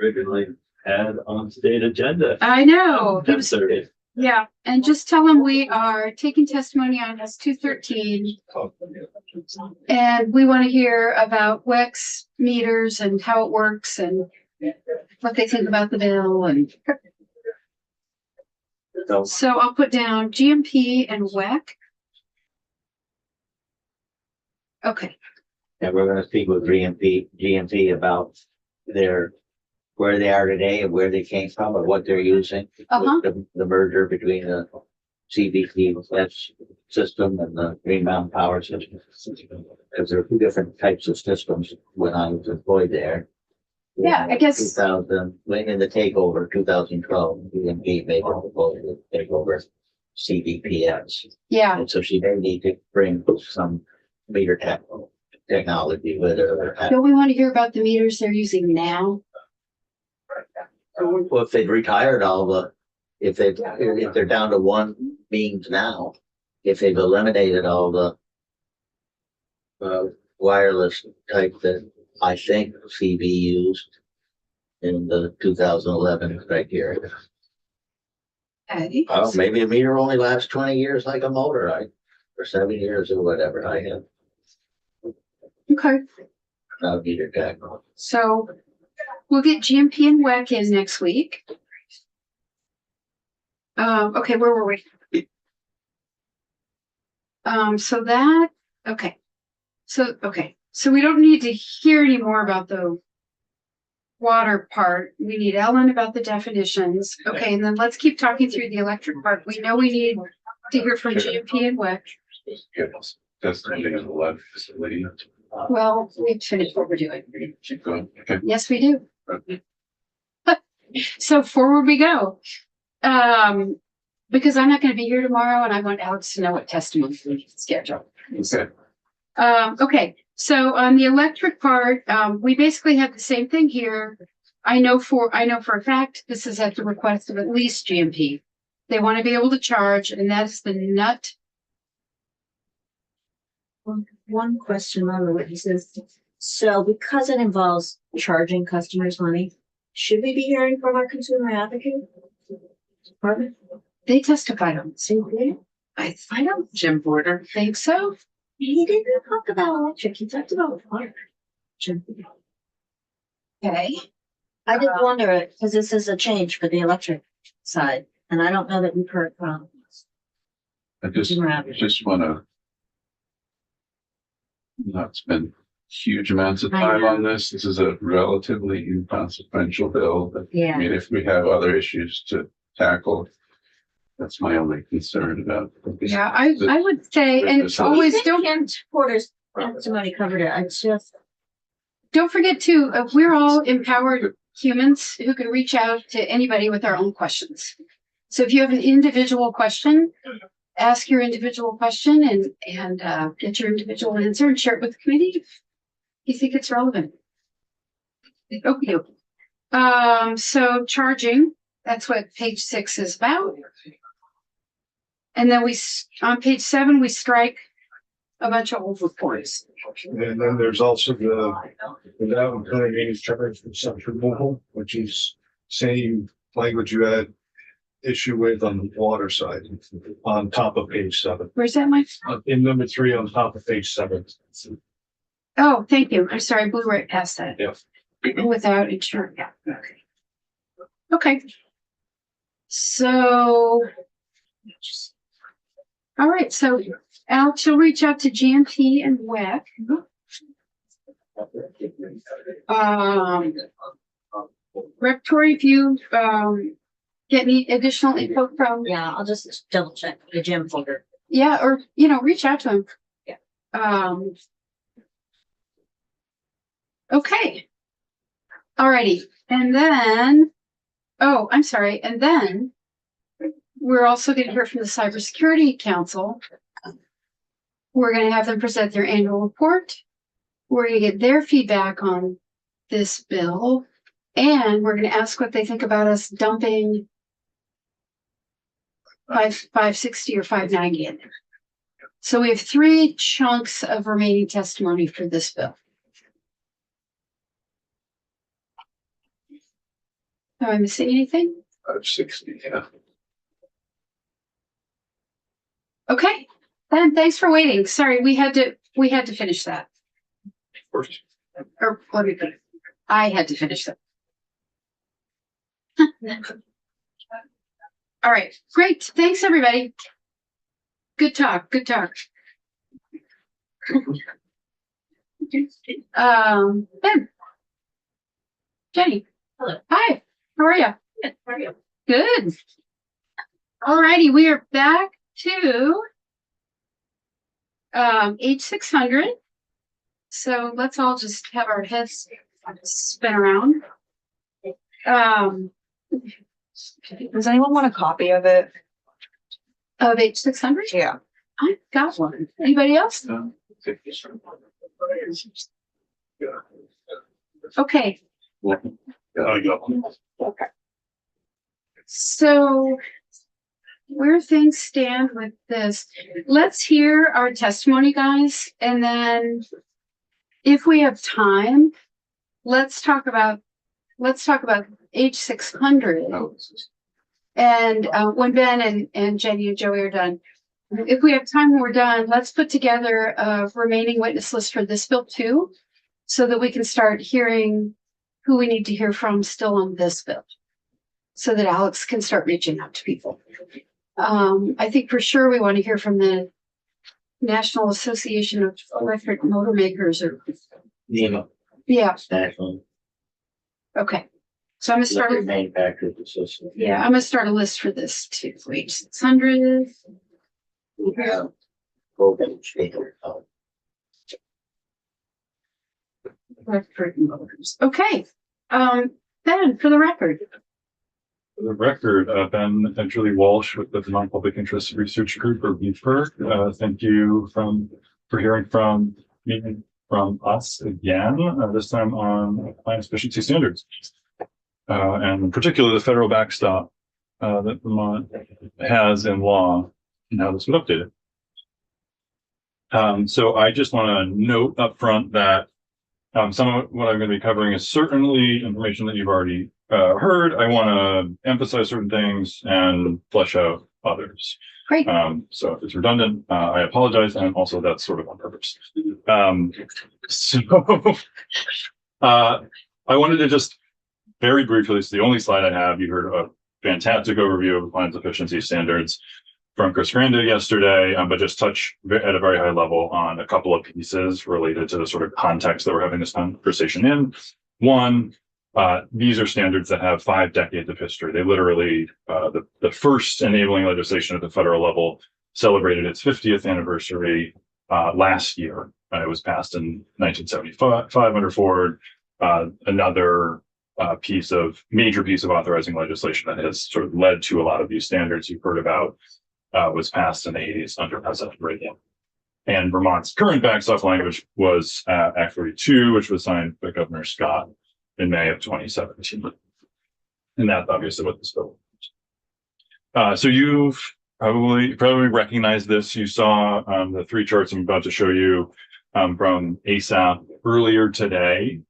Originally had on state agenda. I know, he 10:30. was, yeah, and just tell him we are taking testimony on S213. And we want to hear about WEC's meters and how it works and what they think about the bill and. So So I'll put down GMP and WEC. Okay, And we're gonna speak with GMP about their where they are today and where they came from or what they're using. Uh-huh. The merger between the CBP system and the Green Mountain Power system. Because there are two different types of systems when I was employed there. Yeah, I guess- 2000, when in the takeover, 2012, BNP made a proposal to take over CBPS. Yeah, And so she may need to bring some meter technology with her. don't we want to hear about the meters they're using now? Well, if they'd retired all the, if they're down to one means now, if they've eliminated all the wireless type that I think CB used in the 2011 criteria. Okay. Well, maybe a meter only lasts 20 years like a motor, or 7 years or whatever. I have Okay, not meter tech. so we'll get GMP and WEC in next week. Okay, where were we? So that, okay. So we don't need to hear any more about the water part. We need Ellen about the definitions. Okay, and then let's keep talking through the electric part. We know we need to hear from GMP and WEC. Yes, that's the name of the left facility. Well, we've finished what we're doing. Keep going. Okay. Yes, we do. Okay. So forward we go. Because I'm not gonna be here tomorrow and I want Alex to know what testimony we can schedule. Okay. Okay, so on the electric part, we basically have the same thing here. I know for a fact, this is at the request of at least GMP. They want to be able to charge, and that's the nut. One question on the witnesses. So because it involves charging customers money, should we be hearing from our consumer advocate department? They testified on this. I don't, Jim Porter. Think so? He didn't talk about electric, he talked about water. Okay. I just wonder, because this is a change for the electric side, and I don't know that we've heard from. I just wanna not spend huge amounts of I time know. on this. This is a relatively inconsequential bill. I Yeah. mean, if we have other issues to tackle, that's my only concern about. Yeah, I would say, and Witnesses. always don't Porter's testimony covered it, I just, don't forget to, we're all empowered humans who can reach out to anybody with our own questions. So if you have an individual question, ask your individual question and get your individual answer and share it with the committee if you think it's relevant. Okay. So charging, that's what page 6 is about. And then on page 7, we strike a bunch of old reports. And then there's also without incurring any charge for such removal, which is same language you had issue with on the water side, on top of page 7. Where's that, Mike? In number 3 on top of page 7. Oh, thank you. I'm sorry, I blew right past that. Yeah. Without insurance, yeah, okay. Okay. So. All right, so Alex, you'll reach out to GMP and WEC. Rectory, if you, get any additional info from, yeah, I'll just double check the gym folder. yeah, or, reach out to him. Yeah. Okay. Alrighty, and then, oh, I'm sorry, and then we're also gonna hear from the Cybersecurity Council. We're gonna have them present their annual report. We're gonna get their feedback on this bill, and we're gonna ask what they think about us dumping 560 or 590 in there. So we have 3 chunks of remaining testimony for this bill. Am I missing anything? 560, yeah. Okay, then thanks for waiting. Sorry, we had to finish that. First. Or let me put it. I had to finish that. All right, great. Thanks, everybody. Good talk. Good talk. Ben. Jenny. Hi, how are you? How are you? Good. Alrighty, we are back to H600. So let's all just have our heads spin around. Does anyone want a copy of it? Of H600? Yeah. I got one. Anybody else? Okay, I got one. okay. So where things stand with this, let's hear our testimony, guys, and then if we have time, let's talk about H600. And when Ben and Jenny and Joey are done, if we have time when we're done, let's put together a remaining witness list for this bill too, so that we can start hearing who we need to hear from still on this bill, so that Alex can start reaching out to people. I think for sure we want to hear from the National Association of Electric Motor Makers, or NEMA, yeah, National okay. So I'm gonna start. Electric Manufacturers Association. Yeah, I'm gonna start a list for this too. For H600. Golden Shaker. Electric motors. Okay. Ben, for the record. For the record, Ben and Julie Walsh with the Vermont Public Interest Research Group, or VPIRG. Thank you for hearing from me, from us again, this time on appliance efficiency standards. And particularly the federal backstop that Vermont has in law and how this would update it. So I just want to note up front that some of what I'm going to be covering is certainly information that you've already heard. I want to emphasize certain things and flesh out others. Great. So if it's redundant, I apologize, and also that's sort of on purpose. I wanted to just very briefly, this is the only slide I have. You heard a fantastic overview of appliance efficiency standards from Chris Granda yesterday, but just touch at a very high level on a couple of pieces related to the sort of context that we're having this conversation in. One, these are standards that have 5 decades of history. They literally, the first enabling legislation at the federal level celebrated its 50th anniversary last year. It was passed in 1975 under Ford. Another major piece of authorizing legislation that has sort of led to a lot of these standards you've heard about was passed in the 80s under President Reagan. And Vermont's current backstop language was Act 42, which was signed by Governor Scott in May of 2017. And that's obviously what this bill is. So you've probably recognized this. You saw the 3 charts I'm about to show you from ASAP earlier today.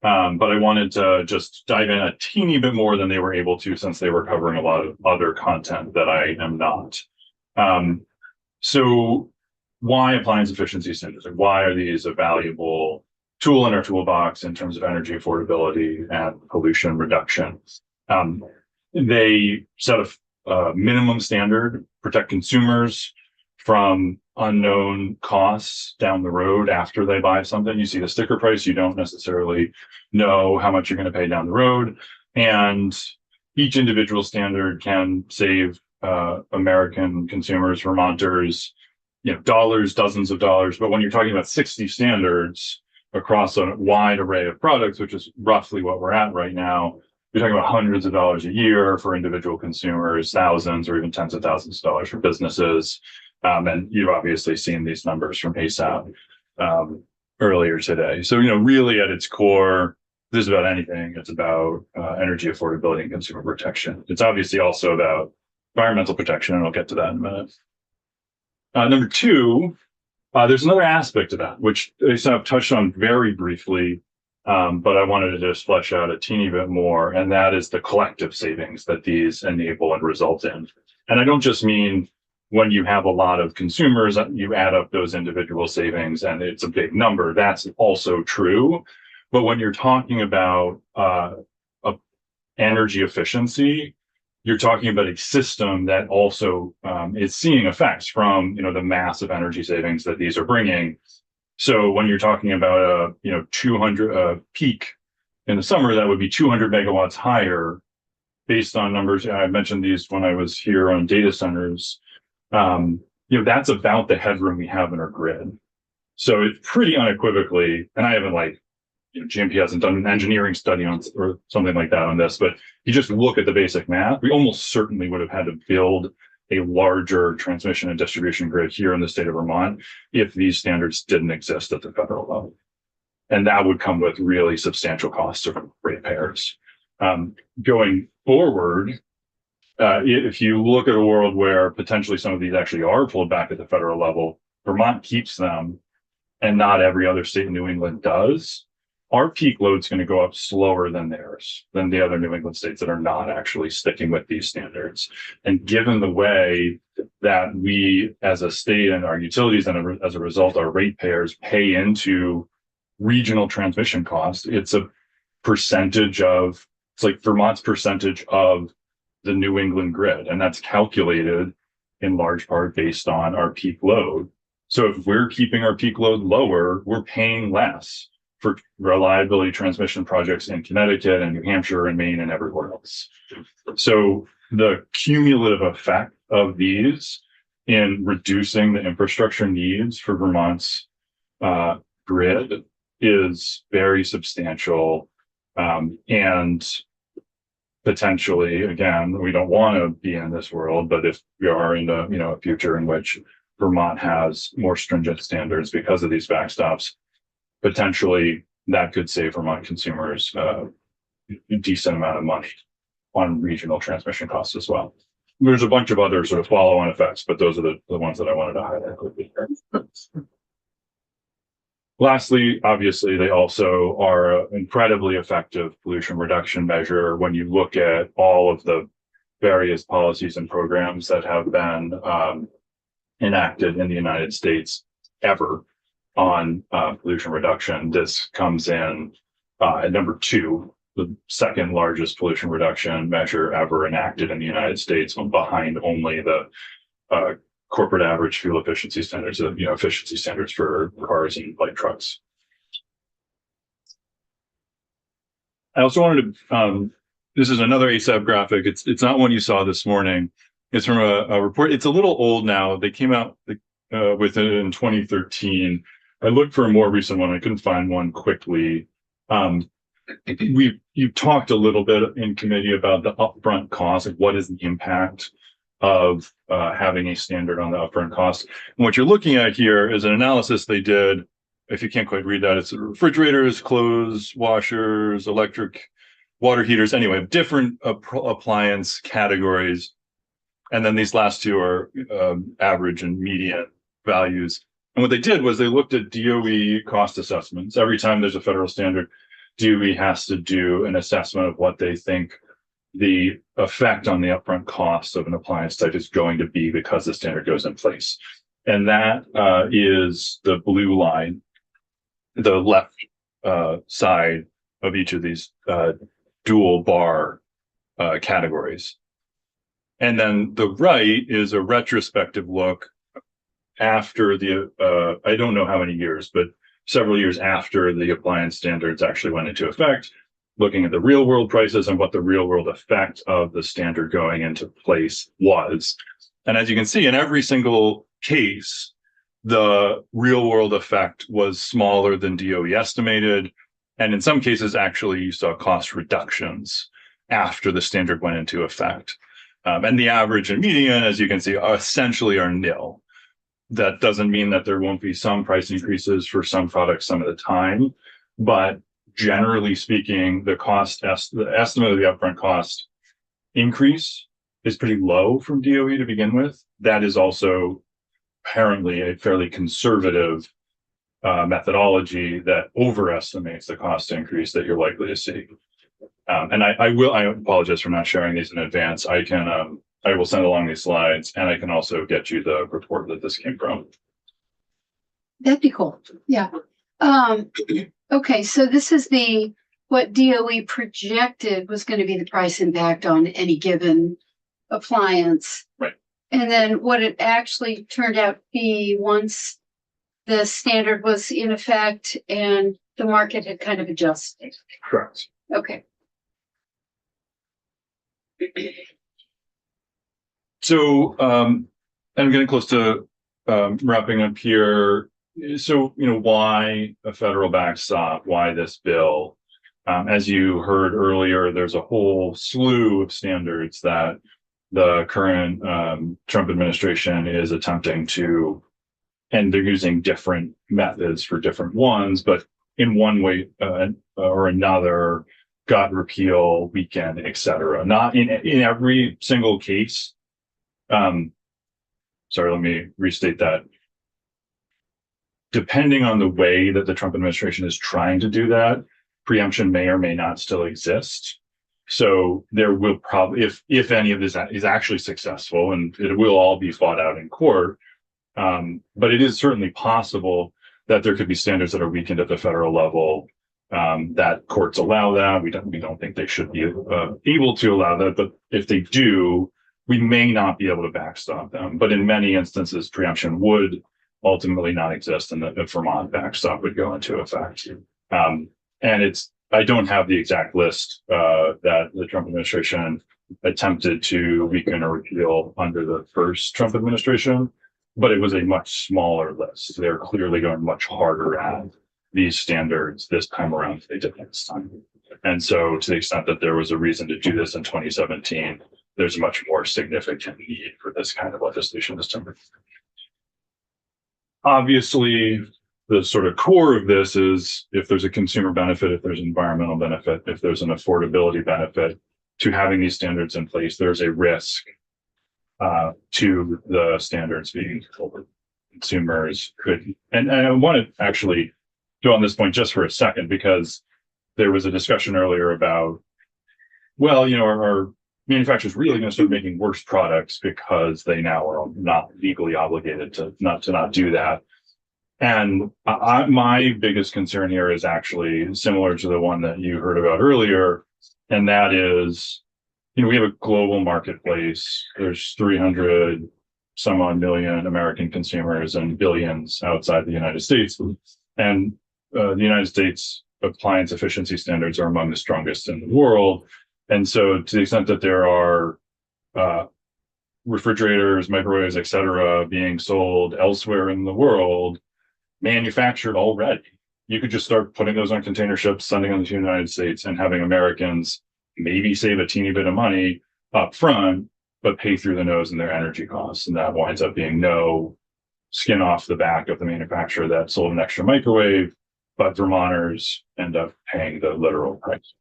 But I wanted to just dive in a teeny bit more than they were able to, since they were covering a lot of other content that I am not. So why appliance efficiency standards? Like, why are these a valuable tool in our toolbox in terms of energy affordability and pollution reduction? They set a minimum standard, protect consumers from unknown costs down the road after they buy something. You see the sticker price, you don't necessarily know how much you're going to pay down the road. And each individual standard can save American consumers, Vermonters, dollars, dozens of dollars. But when you're talking about 60 standards across a wide array of products, which is roughly what we're at right now, you're talking about hundreds of dollars a year for individual consumers, thousands or even tens of thousands of dollars for businesses. And you've obviously seen these numbers from ASAP earlier today. So, really at its core, this is about anything. It's about energy affordability and consumer protection. It's obviously also about environmental protection, and I'll get to that in a minute. Number 2, there's another aspect to that, which ASAP touched on very briefly, but I wanted to just flesh out a teeny bit more, and that is the collective savings that these enable and result in. And I don't just mean when you have a lot of consumers, you add up those individual savings and it's a big number. That's also true. But when you're talking about energy efficiency, you're talking about a system that also is seeing effects from the massive energy savings that these are bringing. So when you're talking about a 200 peak in the summer, that would be 200 megawatts higher based on numbers. I mentioned these when I was here on data centers. That's about the headroom we have in our grid. So it's pretty unequivocally, and I haven't GMP hasn't done an engineering study on or something like that on this, but you just look at the basic math, we almost certainly would have had to build a larger transmission and distribution grid here in the state of Vermont if these standards didn't exist at the federal level. And that would come with really substantial costs of ratepayers. Going forward, if you look at a world where potentially some of these actually are pulled back at the federal level, Vermont keeps them and not every other state in New England does, our peak load's going to go up slower than theirs, than the other New England states that are not actually sticking with these standards. And given the way that we as a state and our utilities and as a result, our ratepayers pay into regional transmission costs, it's like Vermont's percentage of the New England grid. And that's calculated in large part based on our peak load. So if we're keeping our peak load lower, we're paying less for reliability transmission projects in Connecticut and New Hampshire and Maine and everywhere else. So the cumulative effect of these in reducing the infrastructure needs for Vermont's grid is very substantial. And potentially, again, we don't want to be in this world, but if we are in a future in which Vermont has more stringent standards because of these backstops, potentially that could save Vermont consumers a decent amount of money on regional transmission costs as well. There's a bunch of other sort of follow-on effects, but those are the ones that I wanted to highlight quickly here. Lastly, obviously, they also are an incredibly effective pollution reduction measure when you look at all of the various policies and programs that have been enacted in the United States ever on pollution reduction. This comes in at number 2, the second largest pollution reduction measure ever enacted in the United States, behind only the corporate average fuel efficiency standards, efficiency standards for cars and light trucks. I also wanted to, this is another ASAP graphic. It's not one you saw this morning. It's from a report. It's a little old now. They came out with it in 2013. I looked for a more recent one. I couldn't find one quickly. You talked a little bit in committee about the upfront cost, like what is the impact of having a standard on the upfront cost. And what you're looking at here is an analysis they did. If you can't quite read that, it's refrigerators, clothes, washers, electric, water heaters, anyway, different appliance categories. And then these last two are average and median values. And what they did was they looked at DOE cost assessments. Every time there's a federal standard, DOE has to do an assessment of what they think the effect on the upfront cost of an appliance type is going to be because the standard goes in place. And that is the blue line, the left side of each of these dual bar categories. And then the right is a retrospective look after the, I don't know how many years, but several years after the appliance standards actually went into effect, looking at the real world prices and what the real world effect of the standard going into place was. And as you can see, in every single case, the real world effect was smaller than DOE estimated. And in some cases, actually, you saw cost reductions after the standard went into effect. And the average and median, as you can see, essentially are nil. That doesn't mean that there won't be some price increases for some products some of the time, but generally speaking, the estimate of the upfront cost increase is pretty low from DOE to begin with. That is also apparently a fairly conservative methodology that overestimates the cost increase that you're likely to see. And I apologize for not sharing these in advance. I will send along these slides, and I can also get you the report that this came from. That'd be cool. Yeah. Okay, so this is what DOE projected was going to be the price impact on any given appliance. Right. And then what it actually turned out to be once the standard was in effect and the market had kind of adjusted. Correct. Okay. So, I'm getting close to wrapping up here. So, why a federal backstop? Why this bill? As you heard earlier, there's a whole slew of standards that the current Trump administration is attempting to, and they're using different methods for different ones, but in one way or another, got repeal, weaken, et cetera. Not in every single case. Sorry, let me restate that. Depending on the way that the Trump administration is trying to do that, preemption may or may not still exist. So there will probably, if any of this is actually successful, and it will all be fought out in court, but it is certainly possible that there could be standards that are weakened at the federal level, that courts allow that. We don't think they should be able to allow that, but if they do, we may not be able to backstop them. But in many instances, preemption would ultimately not exist, and the Vermont backstop would go into effect. And I don't have the exact list that the Trump administration attempted to weaken or repeal under the first Trump administration, but it was a much smaller list. They're clearly going much harder at these standards this time around than they did next time. And so to the extent that there was a reason to do this in 2017, there's a much more significant need for this kind of legislation this time. Obviously, the sort of core of this is if there's a consumer benefit, if there's environmental benefit, if there's an affordability benefit to having these standards in place, there's a risk to the standards being pulled. Consumers could, and I want to actually go on this point just for a second, because there was a discussion earlier about, well, our manufacturers really going to start making worse products because they now are not legally obligated to not do that. And my biggest concern here is actually similar to the one that you heard about earlier. And that is, we have a global marketplace. There's 300 some odd million American consumers and billions outside the United States. And the United States appliance efficiency standards are among the strongest in the world. And so to the extent that there are refrigerators, microwaves, et cetera, being sold elsewhere in the world, manufactured already, you could just start putting those on container ships, sending them to the United States, and having Americans maybe save a teeny bit of money up front, but pay through the nose in their energy costs. And that winds up being no skin off the back of the manufacturer that sold an extra microwave, but Vermonters end up paying the literal price.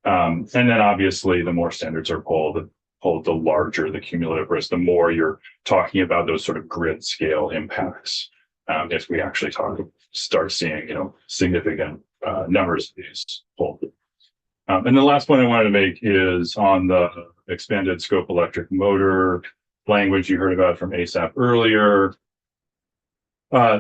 And then obviously the more standards are pulled, the larger the cumulative risk, the more you're talking about those sort of grid scale impacts. If we actually start seeing, significant numbers of these pulled. And the last point I wanted to make is on the expanded scope electric motor language you heard about from ASAP earlier.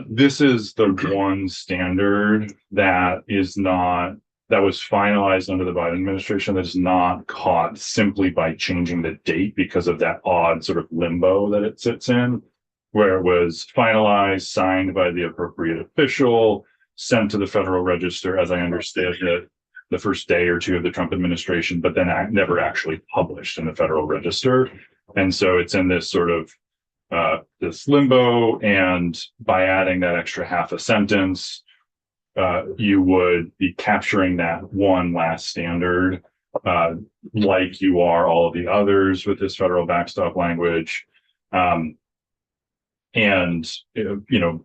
This is the one standard that was finalized under the Biden administration that is not caught simply by changing the date because of that odd sort of limbo that it sits in, where it was finalized, signed by the appropriate official, sent to the Federal Register, as I understand it, the first day or two of the Trump administration, but then never actually published in the Federal Register. And so it's in this sort of this limbo, and by adding that extra half a sentence, you would be capturing that one last standard, like you are all of the others with this federal backstop language, and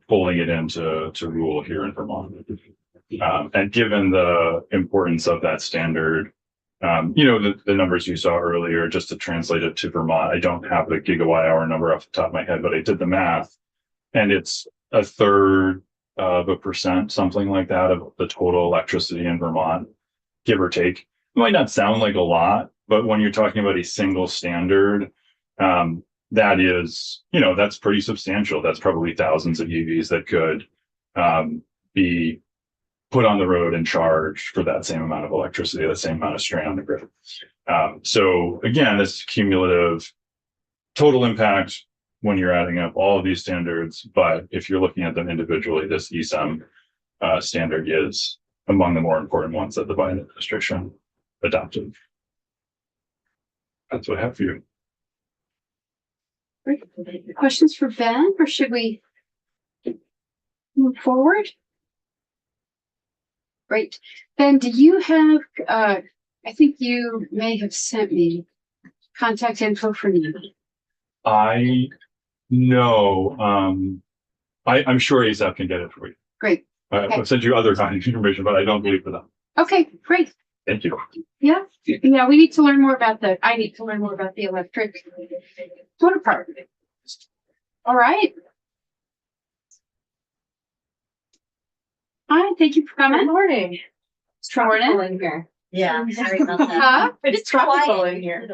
pulling it into rule here in Vermont. And given the importance of that standard, the numbers you saw earlier, just to translate it to Vermont, I don't have the gigawatt hour number off the top of my head, but I did the math, and it's 1/3 of a percent, something like that, of the total electricity in Vermont, give or take. It might not sound like a lot, but when you're talking about a single standard, that is, that's pretty substantial. That's probably thousands of EVs that could be put on the road and charged for that same amount of electricity, the same amount of strain on the grid. So again, this cumulative total impact when you're adding up all of these standards, but if you're looking at them individually, this ESM standard is among the more important ones that the Biden administration adopted. That's what I have for you. Great. Questions for Ben, or should we move forward? Great. Ben, do you have, I think you may have sent me contact info for you. I know, I'm sure ASAP can get it for you. Great. I'll send you other contact information, but I don't believe for them. Okay, great. Thank you. Yeah, yeah, we need to learn more about I need to learn more about the electric motor part. All right. Hi, thank you for coming. Good morning. It's tropical in here. Yeah, sorry about that. Huh? It's tropical Quiet. in here.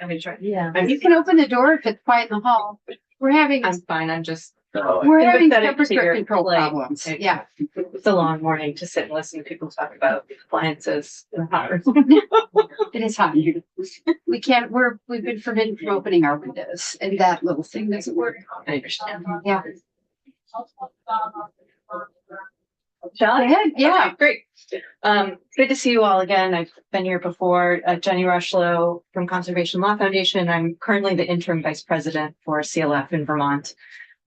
I'm gonna try. Yeah. You can open the door if it's quiet in the hall. We're having, I'm fine. I'm just. we're having empathetic to temperature your control complaint. problems. It- Yeah. It's a long morning to sit and listen to people talk about appliances in the hot room. It is hot. We can't, we've been forbidden from opening our windows and that little thing doesn't work. I understand. Yeah. Shall Go I? ahead. Yeah. Okay, great. Good to see you all again. I've been here before. Jenny Rushlow from Conservation Law Foundation. I'm currently the interim vice president for CLF in Vermont.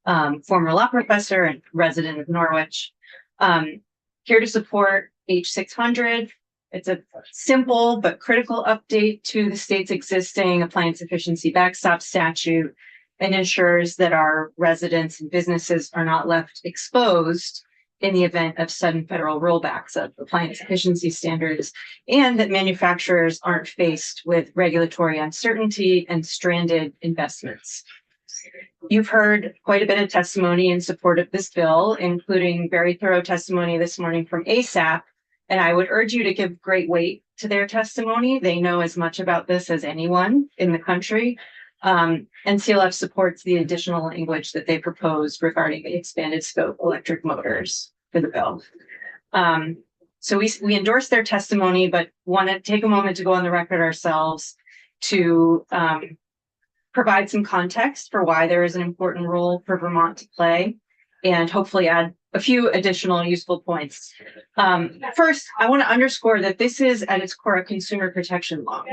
Former law professor and resident of Norwich. Here to support H600. It's a simple but critical update to the state's existing appliance efficiency backstop statute and ensures that our residents and businesses are not left exposed in the event of sudden federal rollbacks of appliance efficiency standards, and that manufacturers aren't faced with regulatory uncertainty and stranded investments. You've heard quite a bit of testimony in support of this bill, including very thorough testimony this morning from ASAP, and I would urge you to give great weight to their testimony. They know as much about this as anyone in the country. And CLF supports the additional language that they proposed regarding the expanded scope electric motors for the bill. So we endorse their testimony, but want to take a moment to go on the record ourselves to provide some context for why there is an important role for Vermont to play, and hopefully add a few additional useful points. First, I want to underscore that this is at its core a consumer protection law.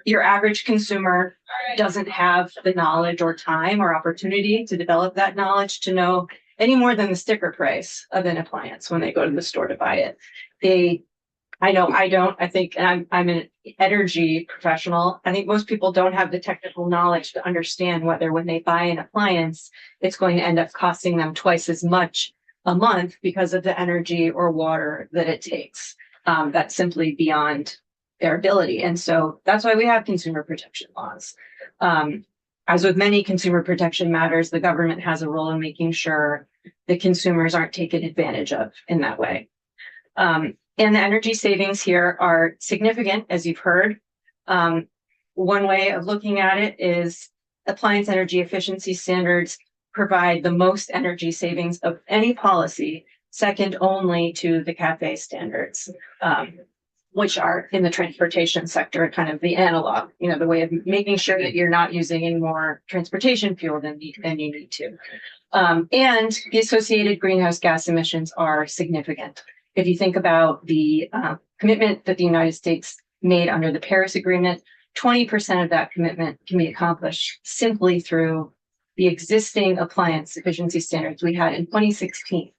Your average consumer doesn't have the knowledge or time or opportunity to develop that knowledge to know any more than the sticker price of an appliance when they go to the store to buy it. I know I don't, I think, and I'm an energy professional. I think most people don't have the technical knowledge to understand whether when they buy an appliance, it's going to end up costing them twice as much a month because of the energy or water that it takes. That's simply beyond their ability. And so that's why we have consumer protection laws. As with many consumer protection matters, the government has a role in making sure that consumers aren't taken advantage of in that way. And the energy savings here are significant, as you've heard. One way of looking at it is appliance energy efficiency standards provide the most energy savings of any policy, second only to the CAFE standards, which are in the transportation sector, kind of the analog, the way of making sure that you're not using any more transportation fuel than you need to. And the associated greenhouse gas emissions are significant. If you think about the commitment that the United States made under the Paris Agreement, 20% of that commitment can be accomplished simply through the existing appliance efficiency standards we had in 2016.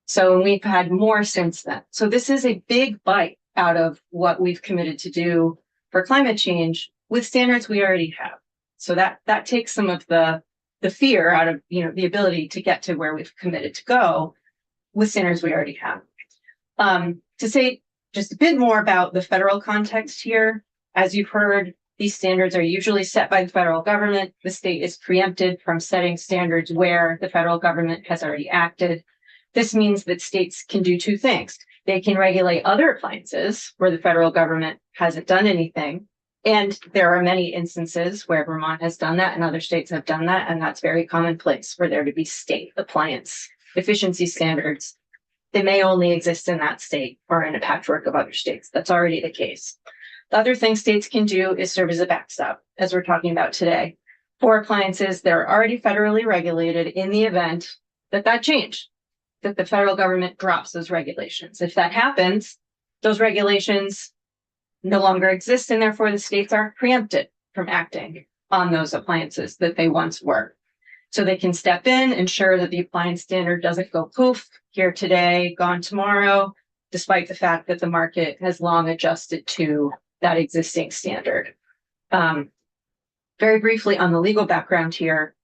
So we've had more since then. So this is a big bite out of what we've committed to do for climate change with standards we already have. So that takes some of the fear out of the ability to get to where we've committed to go with standards we already have. To say just a bit more about the federal context here, as you've heard, these standards are usually set by the federal government. The state is preempted from setting standards where the federal government has already acted. This means that states can do two things. They can regulate other appliances where the federal government hasn't done anything. And there are many instances where Vermont has done that and other states have done that. And that's very commonplace for there to be state appliance efficiency standards. They may only exist in that state or in a patchwork of other states. That's already the case. The other thing states can do is serve as a backstop, as we're talking about today, for appliances that are already federally regulated in the event that changed. that the federal government drops those regulations. If that happens, those regulations no longer exist, and therefore the states are preempted from acting on those appliances that they once were. So they can step in, ensure that the appliance standard doesn't go poof, here today, gone tomorrow, despite the fact that the market has long adjusted to that existing standard. Very briefly on the legal background here,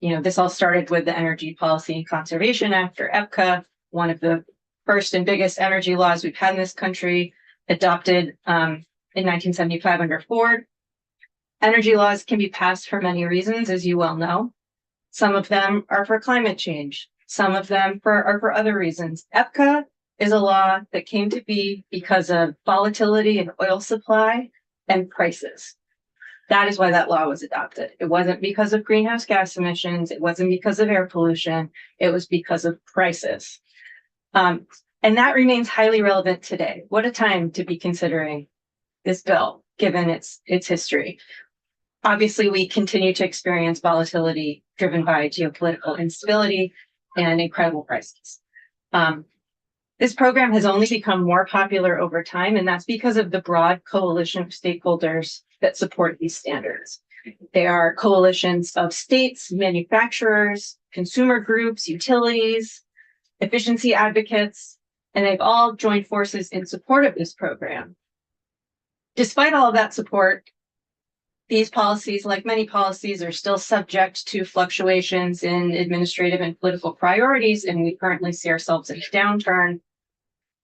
this all started with the Energy Policy and Conservation Act, or EPCA, one of the first and biggest energy laws we've had in this country, adopted in 1975 under Ford. Energy laws can be passed for many reasons, as you well know. Some of them are for climate change. Some of them are for other reasons. EPCA is a law that came to be because of volatility in oil supply and prices. That is why that law was adopted. It wasn't because of greenhouse gas emissions. It wasn't because of air pollution. It was because of prices. And that remains highly relevant today. What a time to be considering this bill, given its history. Obviously, we continue to experience volatility driven by geopolitical instability and incredible prices. This program has only become more popular over time, and that's because of the broad coalition of stakeholders that support these standards. They are coalitions of states, manufacturers, consumer groups, utilities, efficiency advocates, and they've all joined forces in support of this program. Despite all of that support, these policies, like many policies, are still subject to fluctuations in administrative and political priorities, and we currently see ourselves in a downturn.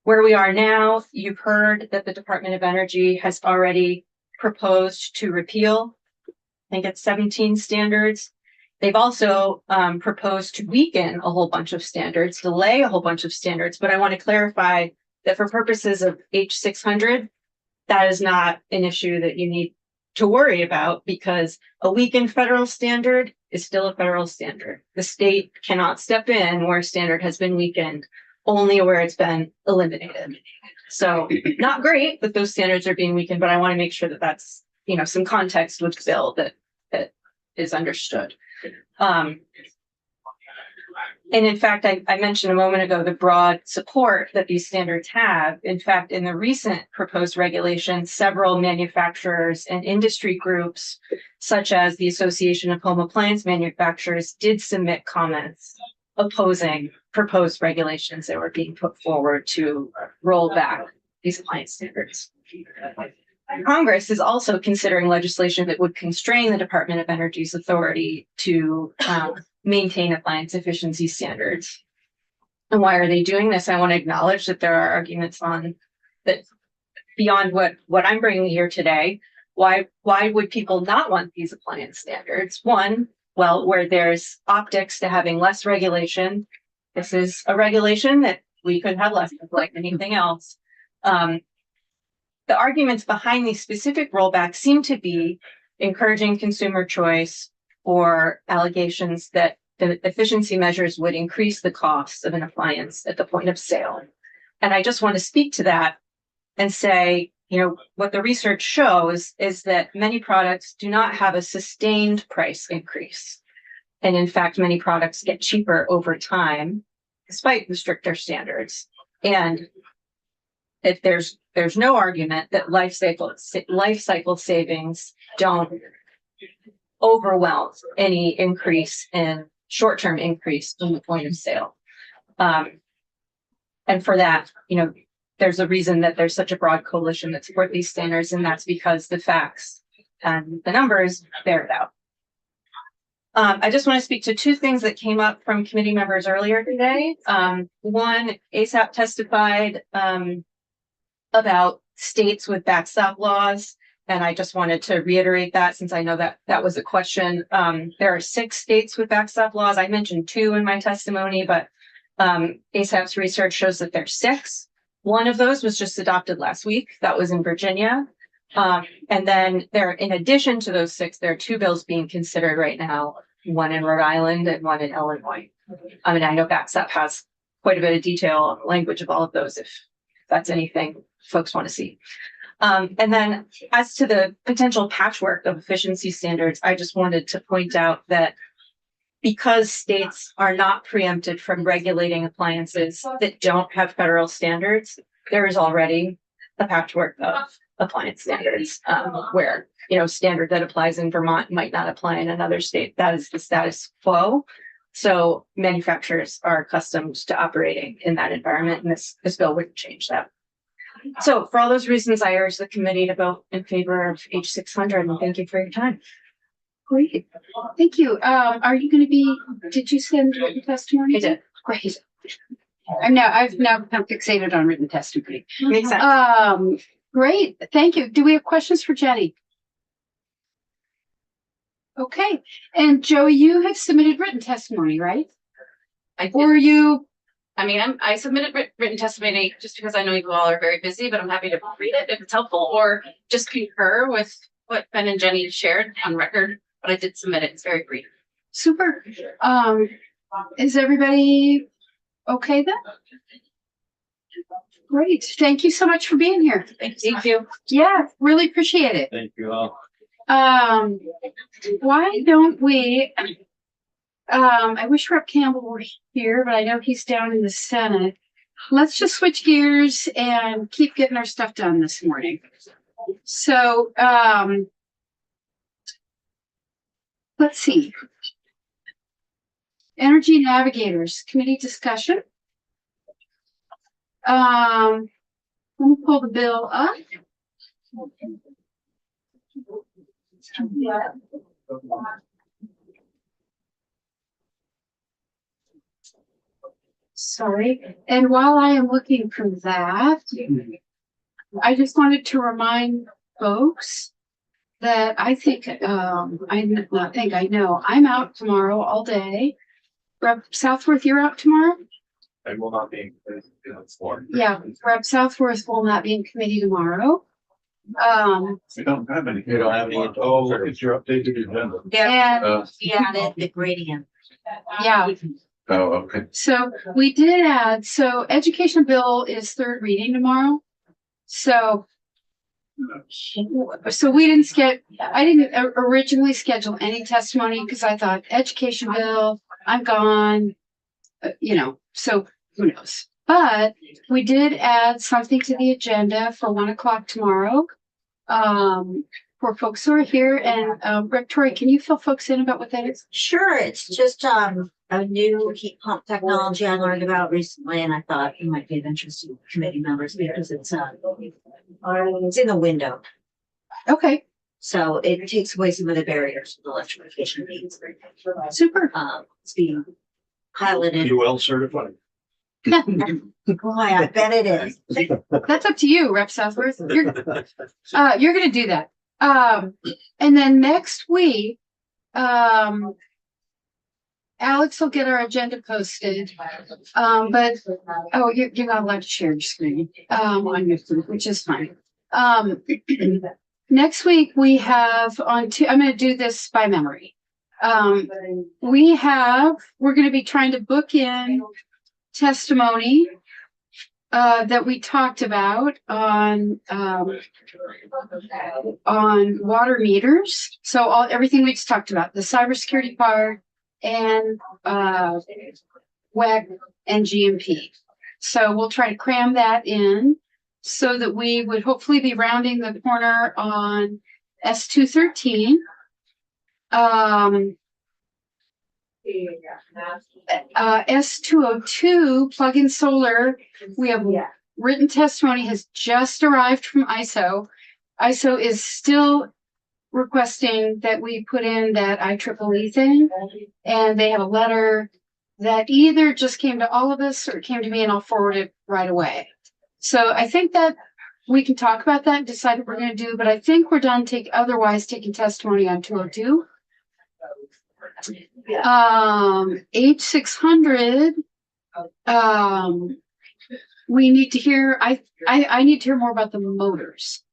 Where we are now, you've heard that the Department of Energy has already proposed to repeal, I think it's 17 standards. They've also proposed to weaken a whole bunch of standards, delay a whole bunch of standards, but I want to clarify that for purposes of H600, that is not an issue that you need to worry about, because a weakened federal standard is still a federal standard. The state cannot step in where a standard has been weakened, only where it's been eliminated. So not great that those standards are being weakened, but I want to make sure that that's, some context with the bill that is understood. And in fact, I mentioned a moment ago the broad support that these standards have. In fact, in the recent proposed regulations, several manufacturers and industry groups, such as the Association of Home Appliance Manufacturers, did submit comments opposing proposed regulations that were being put forward to roll back these appliance standards. Congress is also considering legislation that would constrain the Department of Energy's authority to maintain appliance efficiency standards. And why are they doing this? I want to acknowledge that there are arguments on that beyond what I'm bringing here today. Why would people not want these appliance standards? One, well, where there's optics to having less regulation. This is a regulation that we could have less of, like anything else. The arguments behind these specific rollbacks seem to be encouraging consumer choice, or allegations that the efficiency measures would increase the cost of an appliance at the point of sale. And I just want to speak to that and say, what the research shows is that many products do not have a sustained price increase. And in fact, many products get cheaper over time, despite the stricter standards. And if there's no argument that life cycle savings don't overwhelm any increase in short-term increase in the point of sale. And for that, there's a reason that there's such a broad coalition that support these standards, and that's because the facts and the numbers bear it out. I just want to speak to two things that came up from committee members earlier today. One, ASAP testified about states with backstop laws. And I just wanted to reiterate that, since I know that was a question. There are 6 states with backstop laws. I mentioned 2 in my testimony, but ASAP's research shows that there's 6. One of those was just adopted last week. That was in Virginia. And then in addition to those 6, there are 2 bills being considered right now, one in Rhode Island and one in Illinois. I know backstop has quite a bit of detail on the language of all of those, if that's anything folks want to see. And then as to the potential patchwork of efficiency standards, I just wanted to point out that because states are not preempted from regulating appliances that don't have federal standards, there is already a patchwork of appliance standards, where, standard that applies in Vermont might not apply in another state. That is the status quo. So manufacturers are accustomed to operating in that environment, and this bill wouldn't change that. So for all those reasons, I urge the committee to vote in favor of H600, and thank you for your time. Great. Thank you. Are you going to be, did you send written testimony? I did. Great. I've now become fixated on written testimony. Makes sense. Great. Thank you. Do we have questions for Jenny? Okay. And Joey, you have submitted written testimony, right? I did. Or you? I mean, I submitted written testimony just because I know you all are very busy, but I'm happy to read it if it's helpful, or just concur with what Ben and Jenny shared on record. But I did submit it. It's very brief. Super. Is everybody okay then? Great. Thank you so much for being here. Thank you. Yeah, really appreciate it. Thank you all. Why don't we, I wish Rep Campbell were here, but I know he's down in the Senate. Let's just switch gears and keep getting our stuff done this morning. So, let's see. Energy Navigators Committee discussion. Let me pull the bill up. Sorry. And while I am looking for that, I just wanted to remind folks that I know I'm out tomorrow all day. Rep Southworth, you're out tomorrow? I will not be in the floor. Yeah, Rep Southworth will not be in committee tomorrow. We don't have any. You don't have any. Oh, look at your updated agenda. And We added the gradient. yeah, Oh, okay. so we did add, so education bill is third reading tomorrow. So we didn't I didn't originally schedule any testimony because I thought education bill, I'm gone, so who knows? But we did add something to the agenda for 1:00 tomorrow. For folks who are here, and Rep Torrey, can you fill folks in about what that is? Sure, it's just a new heat pump technology I learned about recently, and I thought it might be of interest to committee members because it's in the window. Okay, So it takes away some of the barriers with electrification needs. super. It's being piloted. UL certified. Boy, I bet it is. That's up to you, Rep Southworth. You're gonna do that. And then next week, Alex will get our agenda posted. But you're not allowed to share your screen on your phone, which is fine. Next week we have I'm gonna do this by memory. We're gonna be trying to book in testimony that we talked about on water meters. So everything we just talked about, the cybersecurity part and WEC and GMP. So we'll try to cram that in so that we would hopefully be rounding the corner on S213. S202 plug-in solar. We have written testimony has just arrived from ISO. ISO is still requesting that we put in that IEEE thing, and they have a letter that either just came to all of us or it came to me, and I'll forward it right away. So I think that we can talk about that and decide what we're going to do, but I think we're done otherwise taking testimony on 202. H600, we need to hear, I need to hear more about the motors.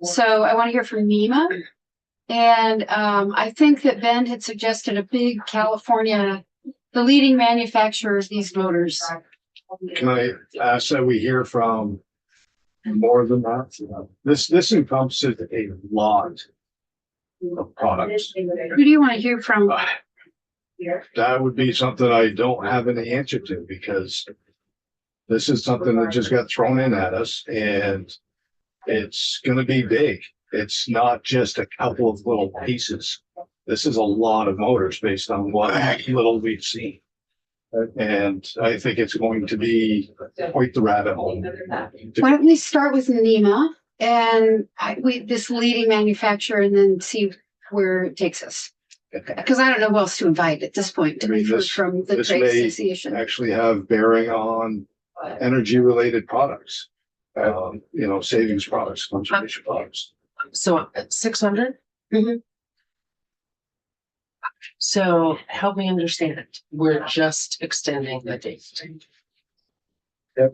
So I want to hear from Nima. And I think that Ben had suggested a big California, the leading manufacturer of these motors. Can I ask that we hear from more than that? This encompasses a lot of products. Who do you want to hear from? That would be something I don't have any answer to because this is something that just got thrown in at us and it's gonna be big. It's not just a couple of little pieces. This is a lot of motors based on what little we've seen. And I think it's going to be quite the rabbit hole. Why don't we start with NEMA and this leading manufacturer and then see where it takes us? Because I don't know who else to invite at this point I mean, from the this trade may association. actually have bearing on energy related products. Savings products, conservation products. So 600? Mhm. So help me understand. We're just extending the date. No,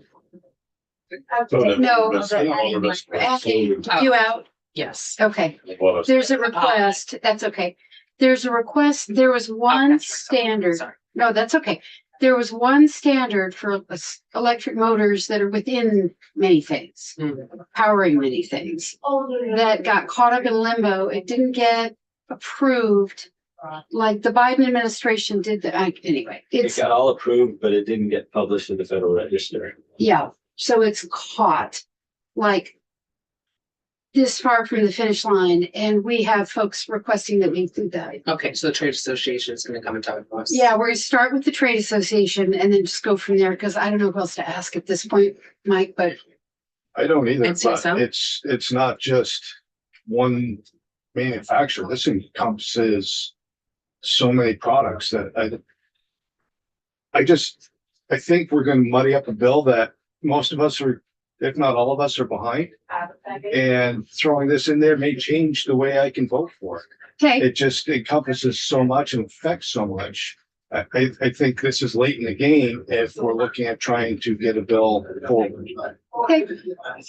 We're asking you out. Yes. Okay, there's a request. That's okay. There's a request. There was one standard. Sorry. No, that's okay. There was one standard for electric motors that are within many things, powering many things, that got caught up in limbo. It didn't get approved like the Biden administration did. Anyway, It got all approved, but it didn't get published in the Federal Register. yeah. So it's caught like this far from the finish line, and we have folks requesting that we include that. Okay, so the trade association is gonna come and talk to us. Yeah, we're gonna start with the trade association and then just go from there, because I don't know who else to ask at this point, Mike, but I don't either, And but CSL? it's not just one manufacturer. This encompasses so many products that I think we're gonna muddy up a bill that most of us are, if not all of us, are behind. And throwing this in there may change the way I can vote for it. okay, It just encompasses so much and affects so much. I think this is late in the game if we're looking at trying to get a bill forward. okay.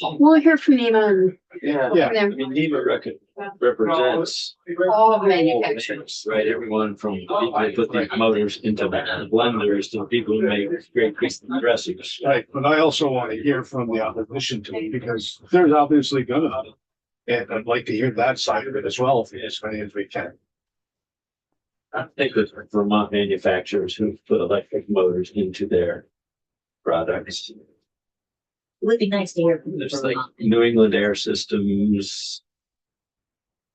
We'll hear from Nima and Yeah. Yeah. I mean, NEMA represents all of manufacturers. right? Everyone from people who put these motors into blenders to people who make great dressings. Right, but I also want to hear from the opposition to it because there's obviously gonna be. And I'd like to hear that side of it as well, as many as we can. I think it's Vermont manufacturers who put electric motors into their products. It would be nice to hear from There's people. like New England Air Systems.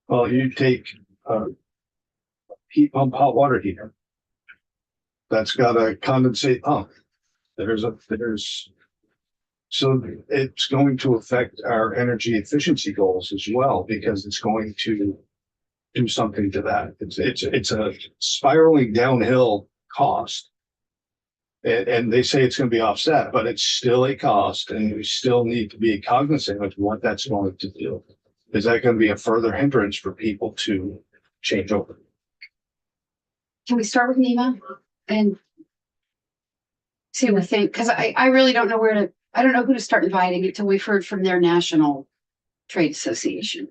Well, you take heat pump, hot water heater. That's got a condensate pump. So it's going to affect our energy efficiency goals as well, because it's going to do something to that. It's a spiraling downhill cost. And they say it's going to be offset, but it's still a cost and we still need to be cognizant of what that's going to do. Is that going to be a further hindrance for people to change over? Can we start with Nima and see what we think? Because I really don't know I don't know who to start inviting until we've heard from their national trade association.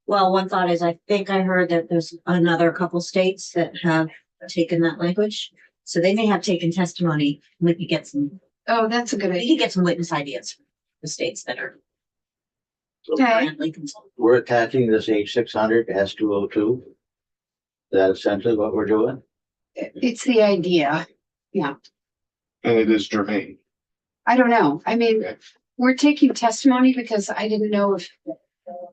Well, one thought is, I think I heard that there's another couple states that have taken that language. So they may have taken testimony. We could get some, Oh, that's a good we idea. could get some witness ideas from the states that are. Okay. currently consulted. We're attaching this H600 to S202. Is that essentially what we're doing? It's the idea. And it is germane. I don't know. I mean, we're taking testimony because I didn't know if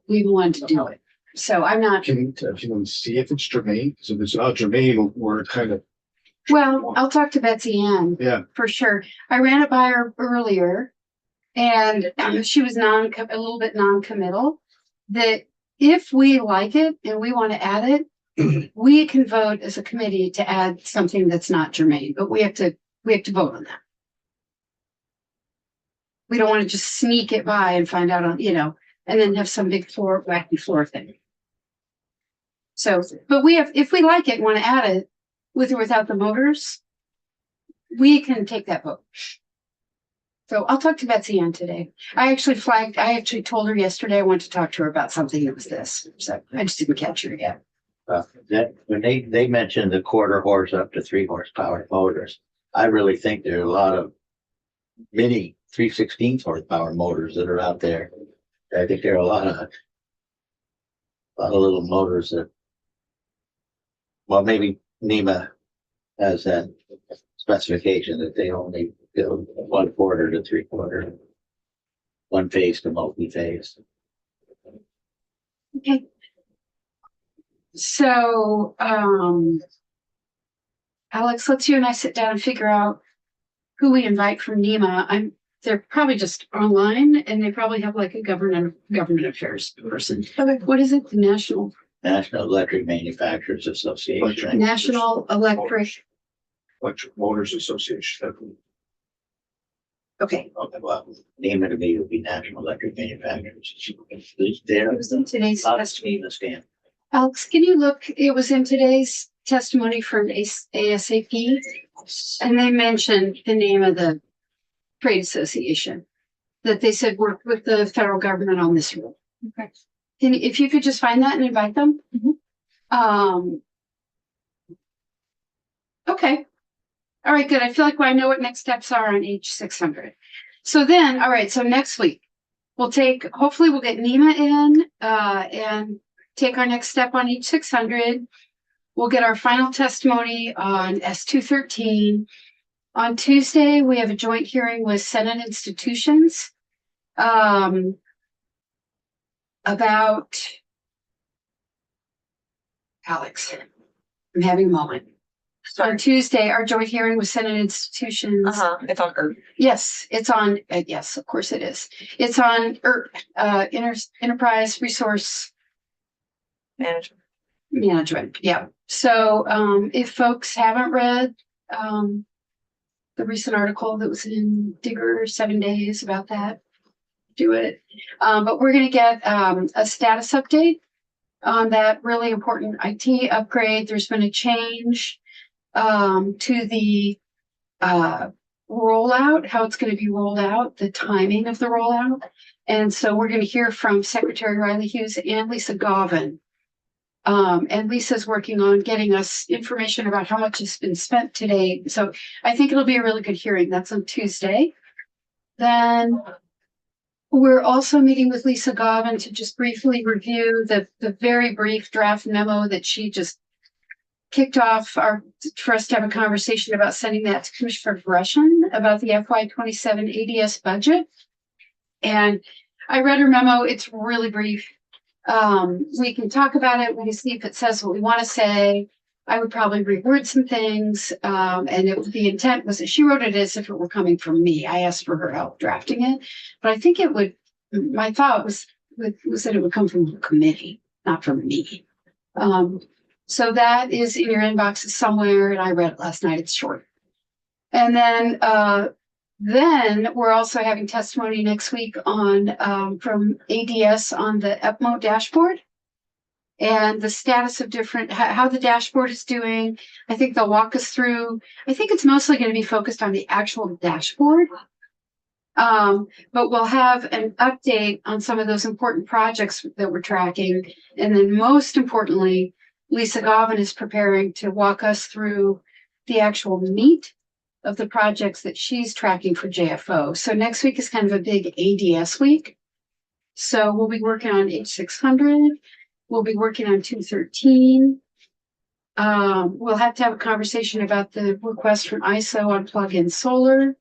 we wanted to do it. So I'm not, Can you see if it's germane? So if it's not germane, we're kind of, well, I'll talk to Betsy Ann. yeah. For sure. I ran it by her earlier and she was a little bit non-committal, that if we like it and we want to add it, we can vote as a committee to add something that's not germane, but we have to vote on that. We don't want to just sneak it by and find out on, and then have some big wacky floor thing. So, but if we like it and want to add it with or without the motors, we can take that vote. So I'll talk to Betsy Ann today. I actually told her yesterday I wanted to talk to her about something that was this. So I just didn't catch her yet. That when they mentioned the quarter horse up to 3 horsepower motors, I really think there are a lot of mini 3/16 horsepower motors that are out there. I think there are a lot of little motors that, well, maybe NEMA has that specification that they only build 1/4 to 3/4, one phase to multi-phase. Okay. So, Alex, let's you and I sit down and figure out who we invite from NEMA. They're probably just online and they probably have like a government affairs person. Okay. What is it? The National Electric Manufacturers Association. National Electric. Electric Motors Association. Okay. Okay, well, name it to me would be National Electric Manufacturers. There, It was in today's not testimony. the stand. Alex, can you look? It was in today's testimony from ASAP, and they mentioned the name of the trade association that they said worked with the federal government on this rule. Okay. If you could just find that and invite them. Okay. All right, good. I feel like I know what next steps are on H600. So then, all right, so next week hopefully we'll get NEMA in and take our next step on H600. We'll get our final testimony on S213. On Tuesday, we have a joint hearing with Senate institutions about Alex. I'm having a moment. On Tuesday, our joint hearing with Senate institutions. It's on Earth. Yes, it's on. Yes, of course it is. It's on Enterprise Resource Management. Yeah. So if folks haven't read the recent article that was in Digger 7 days about that, do it. But we're going to get a status update on that really important IT upgrade. There's been a change to the rollout, how it's going to be rolled out, the timing of the rollout. And so we're going to hear from Secretary Riley Hughes and Lisa Govin. And Lisa's working on getting us information about how much has been spent today. So I think it'll be a really good hearing. That's on Tuesday. Then we're also meeting with Lisa Govin to just briefly review the very brief draft memo that she just kicked off for us to have a conversation about sending that to Commissioner Gresham about the FY27 ADS budget. And I read her memo. It's really brief. We can talk about it. We can see if it says what we want to say. I would probably reword some things. And the intent was that she wrote it as if it were coming from me. I asked for her help drafting it, but I think my thought was that it would come from the committee, not from me. So that is in your inboxes somewhere, and I read it last night. It's short. And then we're also having testimony next week on from ADS on the EPMO dashboard and the status of how the dashboard is doing. I think they'll walk us through. I think it's mostly going to be focused on the actual dashboard. But we'll have an update on some of those important projects that we're tracking. And then most importantly, Lisa Govin is preparing to walk us through the actual meat of the projects that she's tracking for JFO. So next week is kind of a big ADS week. So we'll be working on H600. We'll be working on 213. We'll have to have a conversation about the request from ISO on plug-in solar.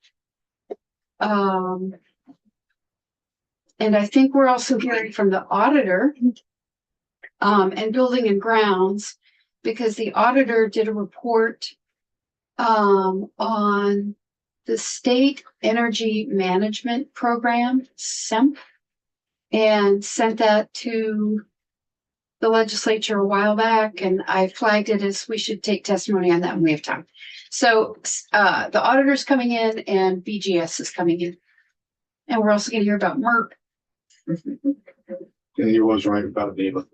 And I think we're also hearing from the auditor and building and grounds, because the auditor did a report on the State Energy Management Program, SEMP, and sent that to the legislature a while back, and I flagged it as we should take testimony on that when we have time. So the auditor's coming in and BGS is coming in. And we're also going to hear about MERP. And he was right about NEMA.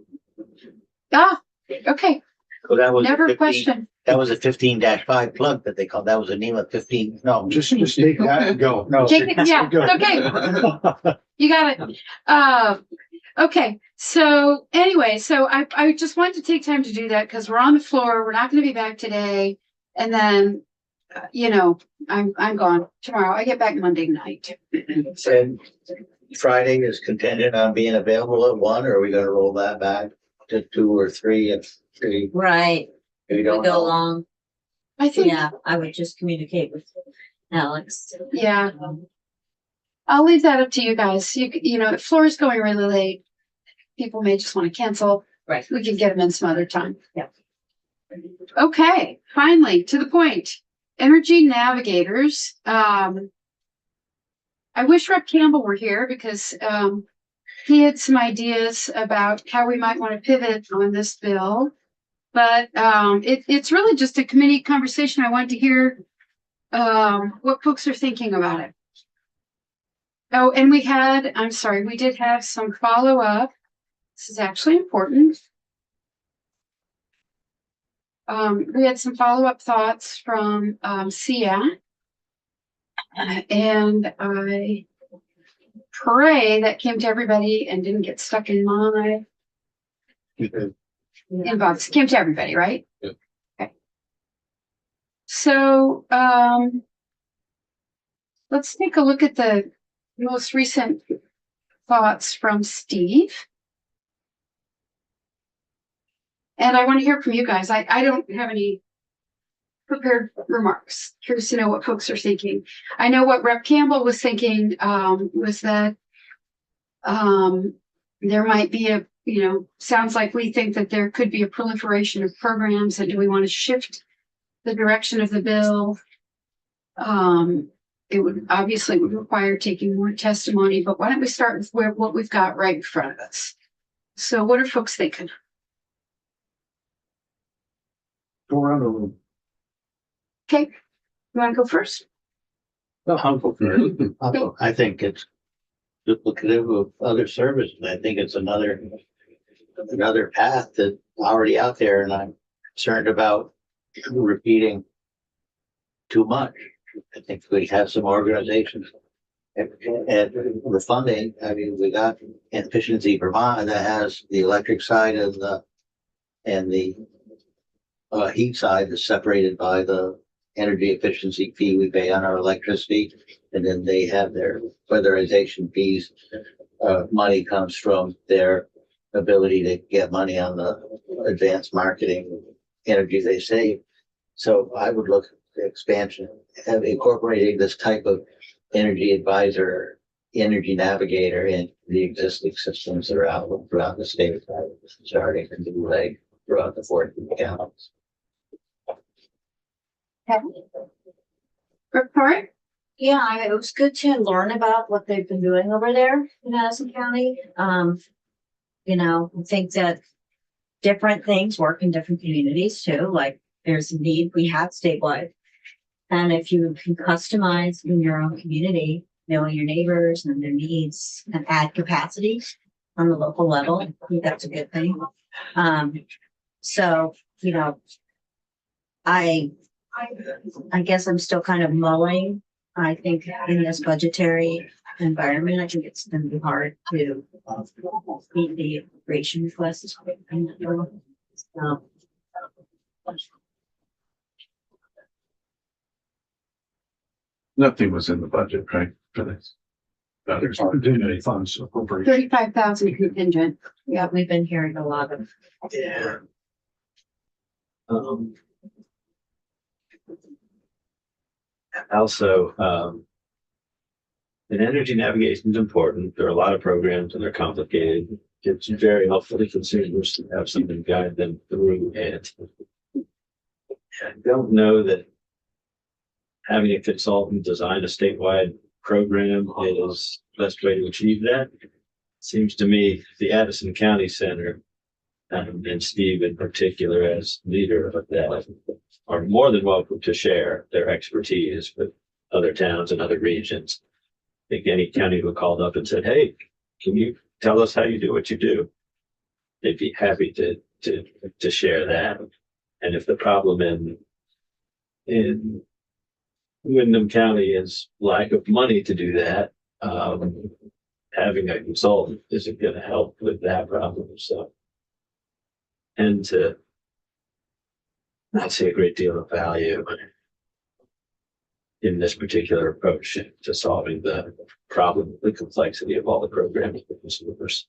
Okay. So that was Never 15 question. That was a 15-5 plug that they called. That was a NEMA 15. No, Just take that and go. No. Take it, yeah, okay. You got it. Okay. So anyway, I just wanted to take time to do that because we're on the floor. We're not going to be back today. And then, I'm gone tomorrow. I get back Monday night. And Friday is contingent on being available at 1, or are we gonna roll that back to 2 or 3 if we Right. don't Go know? along. I think, Yeah, I would just communicate with Alex. yeah, I'll leave that up to you guys. You know, if Flora's going really late, people may just want to cancel. Right. We can get them in some other time. Yeah. Okay, finally, to the point. Energy navigators. I wish Rep Campbell were here because he had some ideas about how we might want to pivot on this bill. But it's really just a committee conversation. I wanted to hear what folks are thinking about it. Oh, and we did have some follow-up. This is actually important. We had some follow-up thoughts from Sia. And I pray that came to everybody and didn't get stuck in my inbox. Came to everybody, right? Yeah. Okay. So let's take a look at the most recent thoughts from Steve. And I want to hear from you guys. I don't have any prepared remarks. Curious to know what folks are thinking. I know what Rep Campbell was thinking was that there might be sounds like we think that there could be a proliferation of programs, and do we want to shift the direction of the bill? It would require taking more testimony, but why don't we start with what we've got right in front of us? So what are folks thinking? Go around the room. Okay, you want to go first? I think it's duplicative of other services. I think it's another path that's already out there, and I'm concerned about repeating too much. I think we have some organizations and the funding. I mean, we got Efficiency Vermont that has the electric side and the heat side is separated by the energy efficiency fee we pay on our electricity, and then they have their weatherization fees. Money comes from their ability to get money on the advanced marketing energy they save. So I would look at expansion, incorporating this type of energy advisor, energy navigator in the existing systems that are out throughout the state, starting in the lake throughout the 14 counties. Report? Yeah, it was good to learn about what they've been doing over there in Madison County. I think that different things work in different communities too. Like there's a need we have statewide. And if you can customize in your own community, knowing your neighbors and their needs and add capacity on the local level, I think that's a good thing. I guess I'm still kind of mulling. I think in this budgetary environment, I think it's going to be hard to meet the appropriation requests. Nothing was in the budget, right, for this? There's opportunity funds appropriate. 35,000 contingent. Yeah, we've been hearing a lot of. Yeah. Also, and energy navigation is important. There are a lot of programs and they're complicated. It's very helpful to consumers to have something to guide them through it. I don't know that having a consultant design a statewide program is the best way to achieve that. Seems to me the Addison County Center and Steve in particular as leader of that are more than welcome to share their expertise with other towns and other regions. I think any county who called up and said, "Hey, can you tell us how you do what you do?" They'd be happy to share that. And if the problem in Windham County is lack of money to do that, having a consultant isn't going to help with that problem. So, and to not see a great deal of value in this particular approach to solving the problem, the complexity of all the programs for consumers.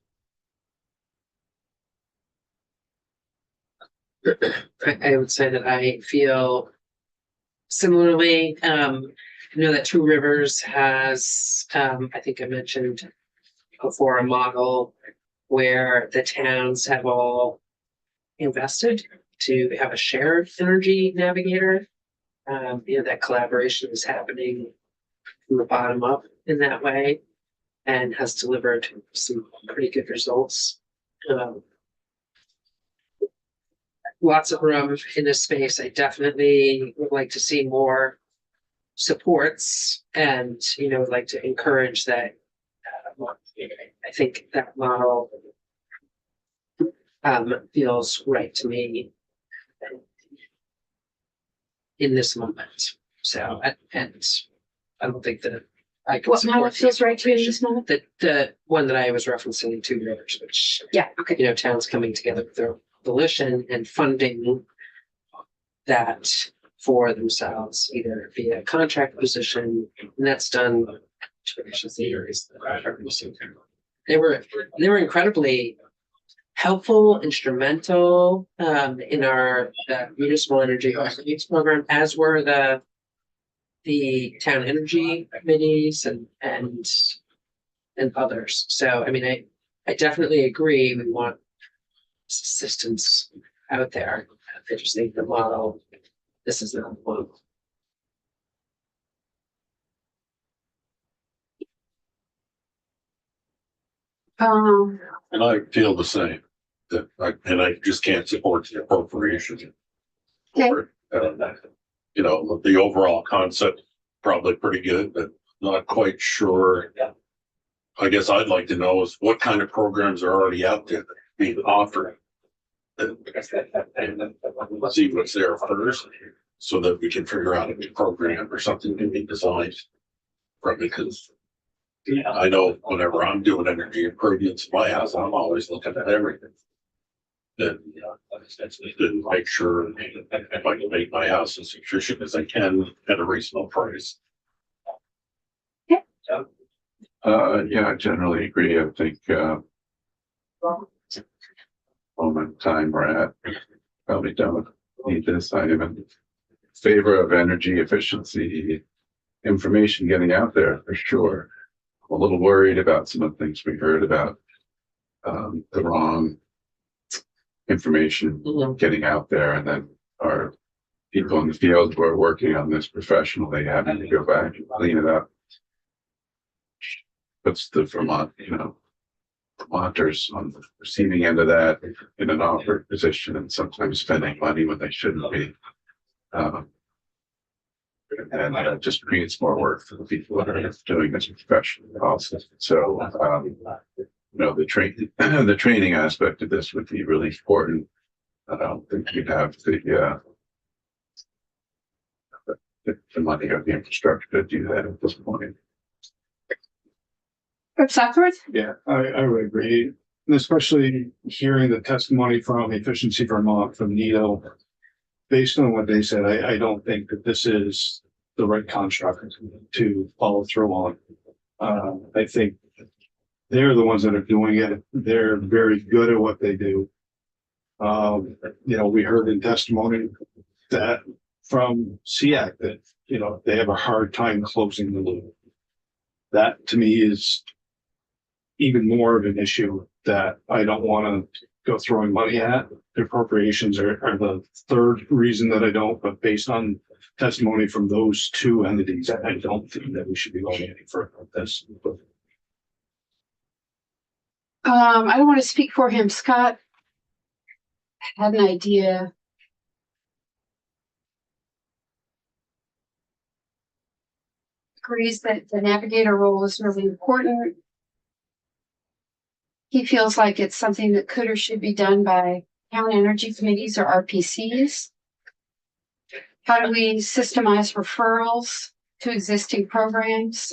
I would say that I feel Similarly, I know that Two Rivers has, I think I mentioned before, a model where the towns have all invested to have a shared energy navigator. That collaboration is happening from the bottom up in that way and has delivered some pretty good results. Lots of room in this space. I definitely would like to see more supports and, would like to encourage that. I think that model feels right to me in this moment. So, and I don't think that I can What model support feels right to you in this moment? the one that I was referencing, Two Rivers, which, Yeah, okay. towns coming together with their volition and funding that for themselves, either via contract position, and that's done. They were incredibly helpful, instrumental in our municipal energy outreach program, as were the town energy committees and others. So, I mean, I definitely agree. We want systems out there. I just think the model, this is not one. And I feel the same, and I just can't support the appropriation. Okay. The overall concept, probably pretty good, but not quite sure. I guess I'd like to know is what kind of programs are already out there being offered. And see what's there first, so that we can figure out a new program or something to be designed from, because I know whenever I'm doing energy improvements in my house, I'm always looking at everything. And to make sure if I can make my house as efficient as I can at a reasonable price. Yeah, I generally agree. I think, moment in time we're at, probably don't need this. I am in favor of energy efficiency information getting out there for sure. I'm a little worried about some of the things we heard about, the wrong information getting out there, and then our people in the field who are working on this professionally having to go back and clean it up. Puts the Vermonters on the receiving end of that in an awkward position, and sometimes spending money when they shouldn't be. And that just creates more work for the people that are doing this professionally also. So, the training aspect of this would be really important. I don't think we'd have the money or the infrastructure to do that at this point. Southworth? Yeah, I would agree. And especially hearing the testimony from Efficiency Vermont, from Nito, based on what they said, I don't think that this is the right construct to follow through on. I think they're the ones that are doing it. They're very good at what they do. We heard in testimony that from SEAC that, they have a hard time closing the loop. That to me is even more of an issue that I don't want to go throwing money at. The appropriations are the third reason that I don't, but based on testimony from those two entities, I don't think that we should be going any further with this. I don't want to speak for him. Scott had an idea. Agrees that the navigator role is really important. He feels like it's something that could or should be done by town energy committees or RPCs. How do we systemize referrals to existing programs?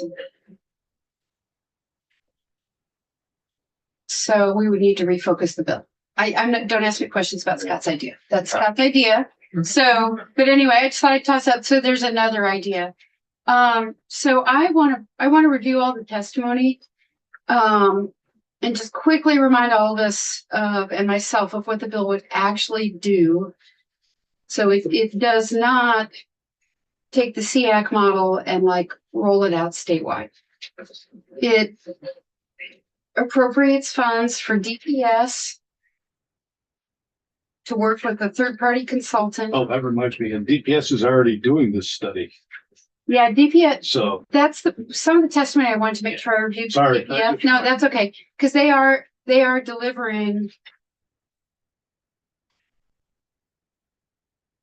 So we would need to refocus the bill. Don't ask me questions about Scott's idea. That's Scott's idea. So, but anyway, I just thought I'd toss out. So there's another idea. So I want to review all the testimony, and just quickly remind all of us and myself of what the bill would actually do. So it does not take the SEAC model and like roll it out statewide. It appropriates funds for DPS to work with a third-party consultant. Oh, that reminds me, and DPS is already doing this study, Yeah, DPS, so. that's some of the testimony I wanted to make sure I reviewed. Sorry. DPS. No, that's okay, because they are delivering.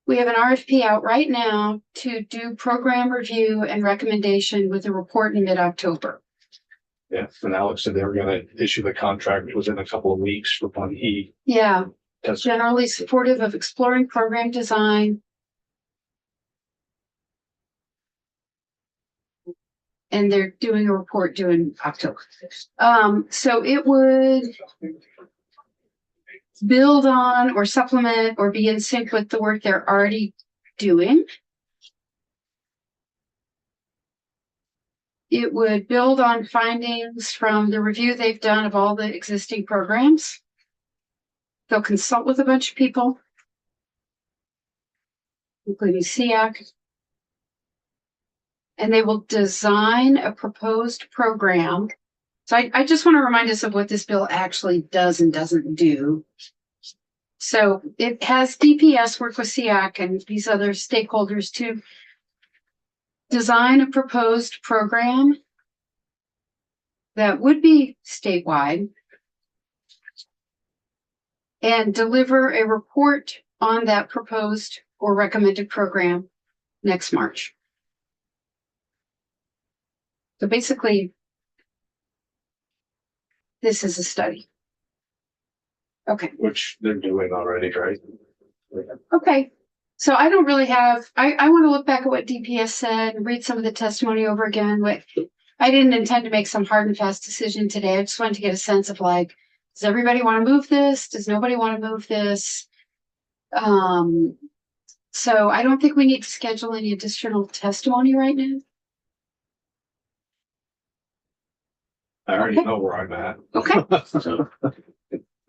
We have an RFP out right now to do program review and recommendation with a report in mid-October. Yeah, and Alex said they were gonna issue the contract within a couple of weeks for when he Yeah, does. generally supportive of exploring program design. And they're doing a report due in October. So it would build on or supplement or be in sync with the work they're already doing. It would build on findings from the review they've done of all the existing programs. They'll consult with a bunch of people, including SEAC. And they will design a proposed program. So I just want to remind us of what this bill actually does and doesn't do. So it has DPS work with SEAC and these other stakeholders to design a proposed program that would be statewide and deliver a report on that proposed or recommended program next March. So basically, this is a study. Okay. Which they're doing already, right? Okay. So I don't really have, I want to look back at what DPS said and read some of the testimony over again. But I didn't intend to make some hard and fast decision today. I just wanted to get a sense of like, does everybody want to move this? Does nobody want to move this? So I don't think we need to schedule any additional testimony right now. I already Okay. know where I'm at. Okay.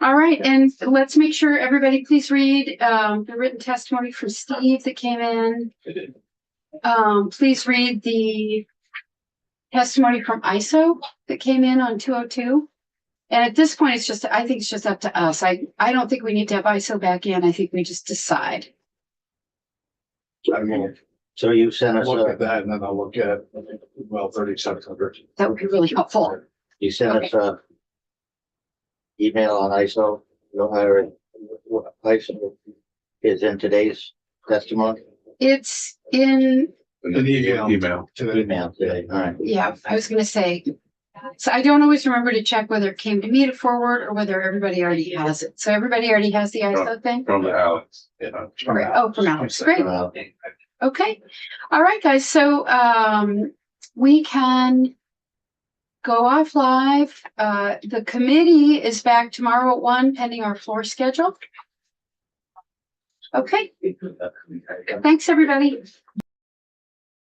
All right, and let's make sure everybody please read the written testimony from Steve that came in. Please read the testimony from ISO that came in on 202. And at this point, I think it's just up to us. I don't think we need to have ISO back in. I think we just decide. I will So you sent us look at a, that and then I'll look at, well, 3,700. That would be really helpful. you sent us a email on ISO, you'll hire it. What ISO is in today's testimony, It's in, An email. To the email today, all right. yeah, I was gonna say. So I don't always remember to check whether it came to me to forward or whether everybody already has it. So everybody already has the ISO thing? From Alex. Great. Oh, from Alex. Great. Well, Okay. All right, guys. So we can go off live. The committee is back tomorrow at 1 pending our floor schedule. Okay. Thanks, everybody.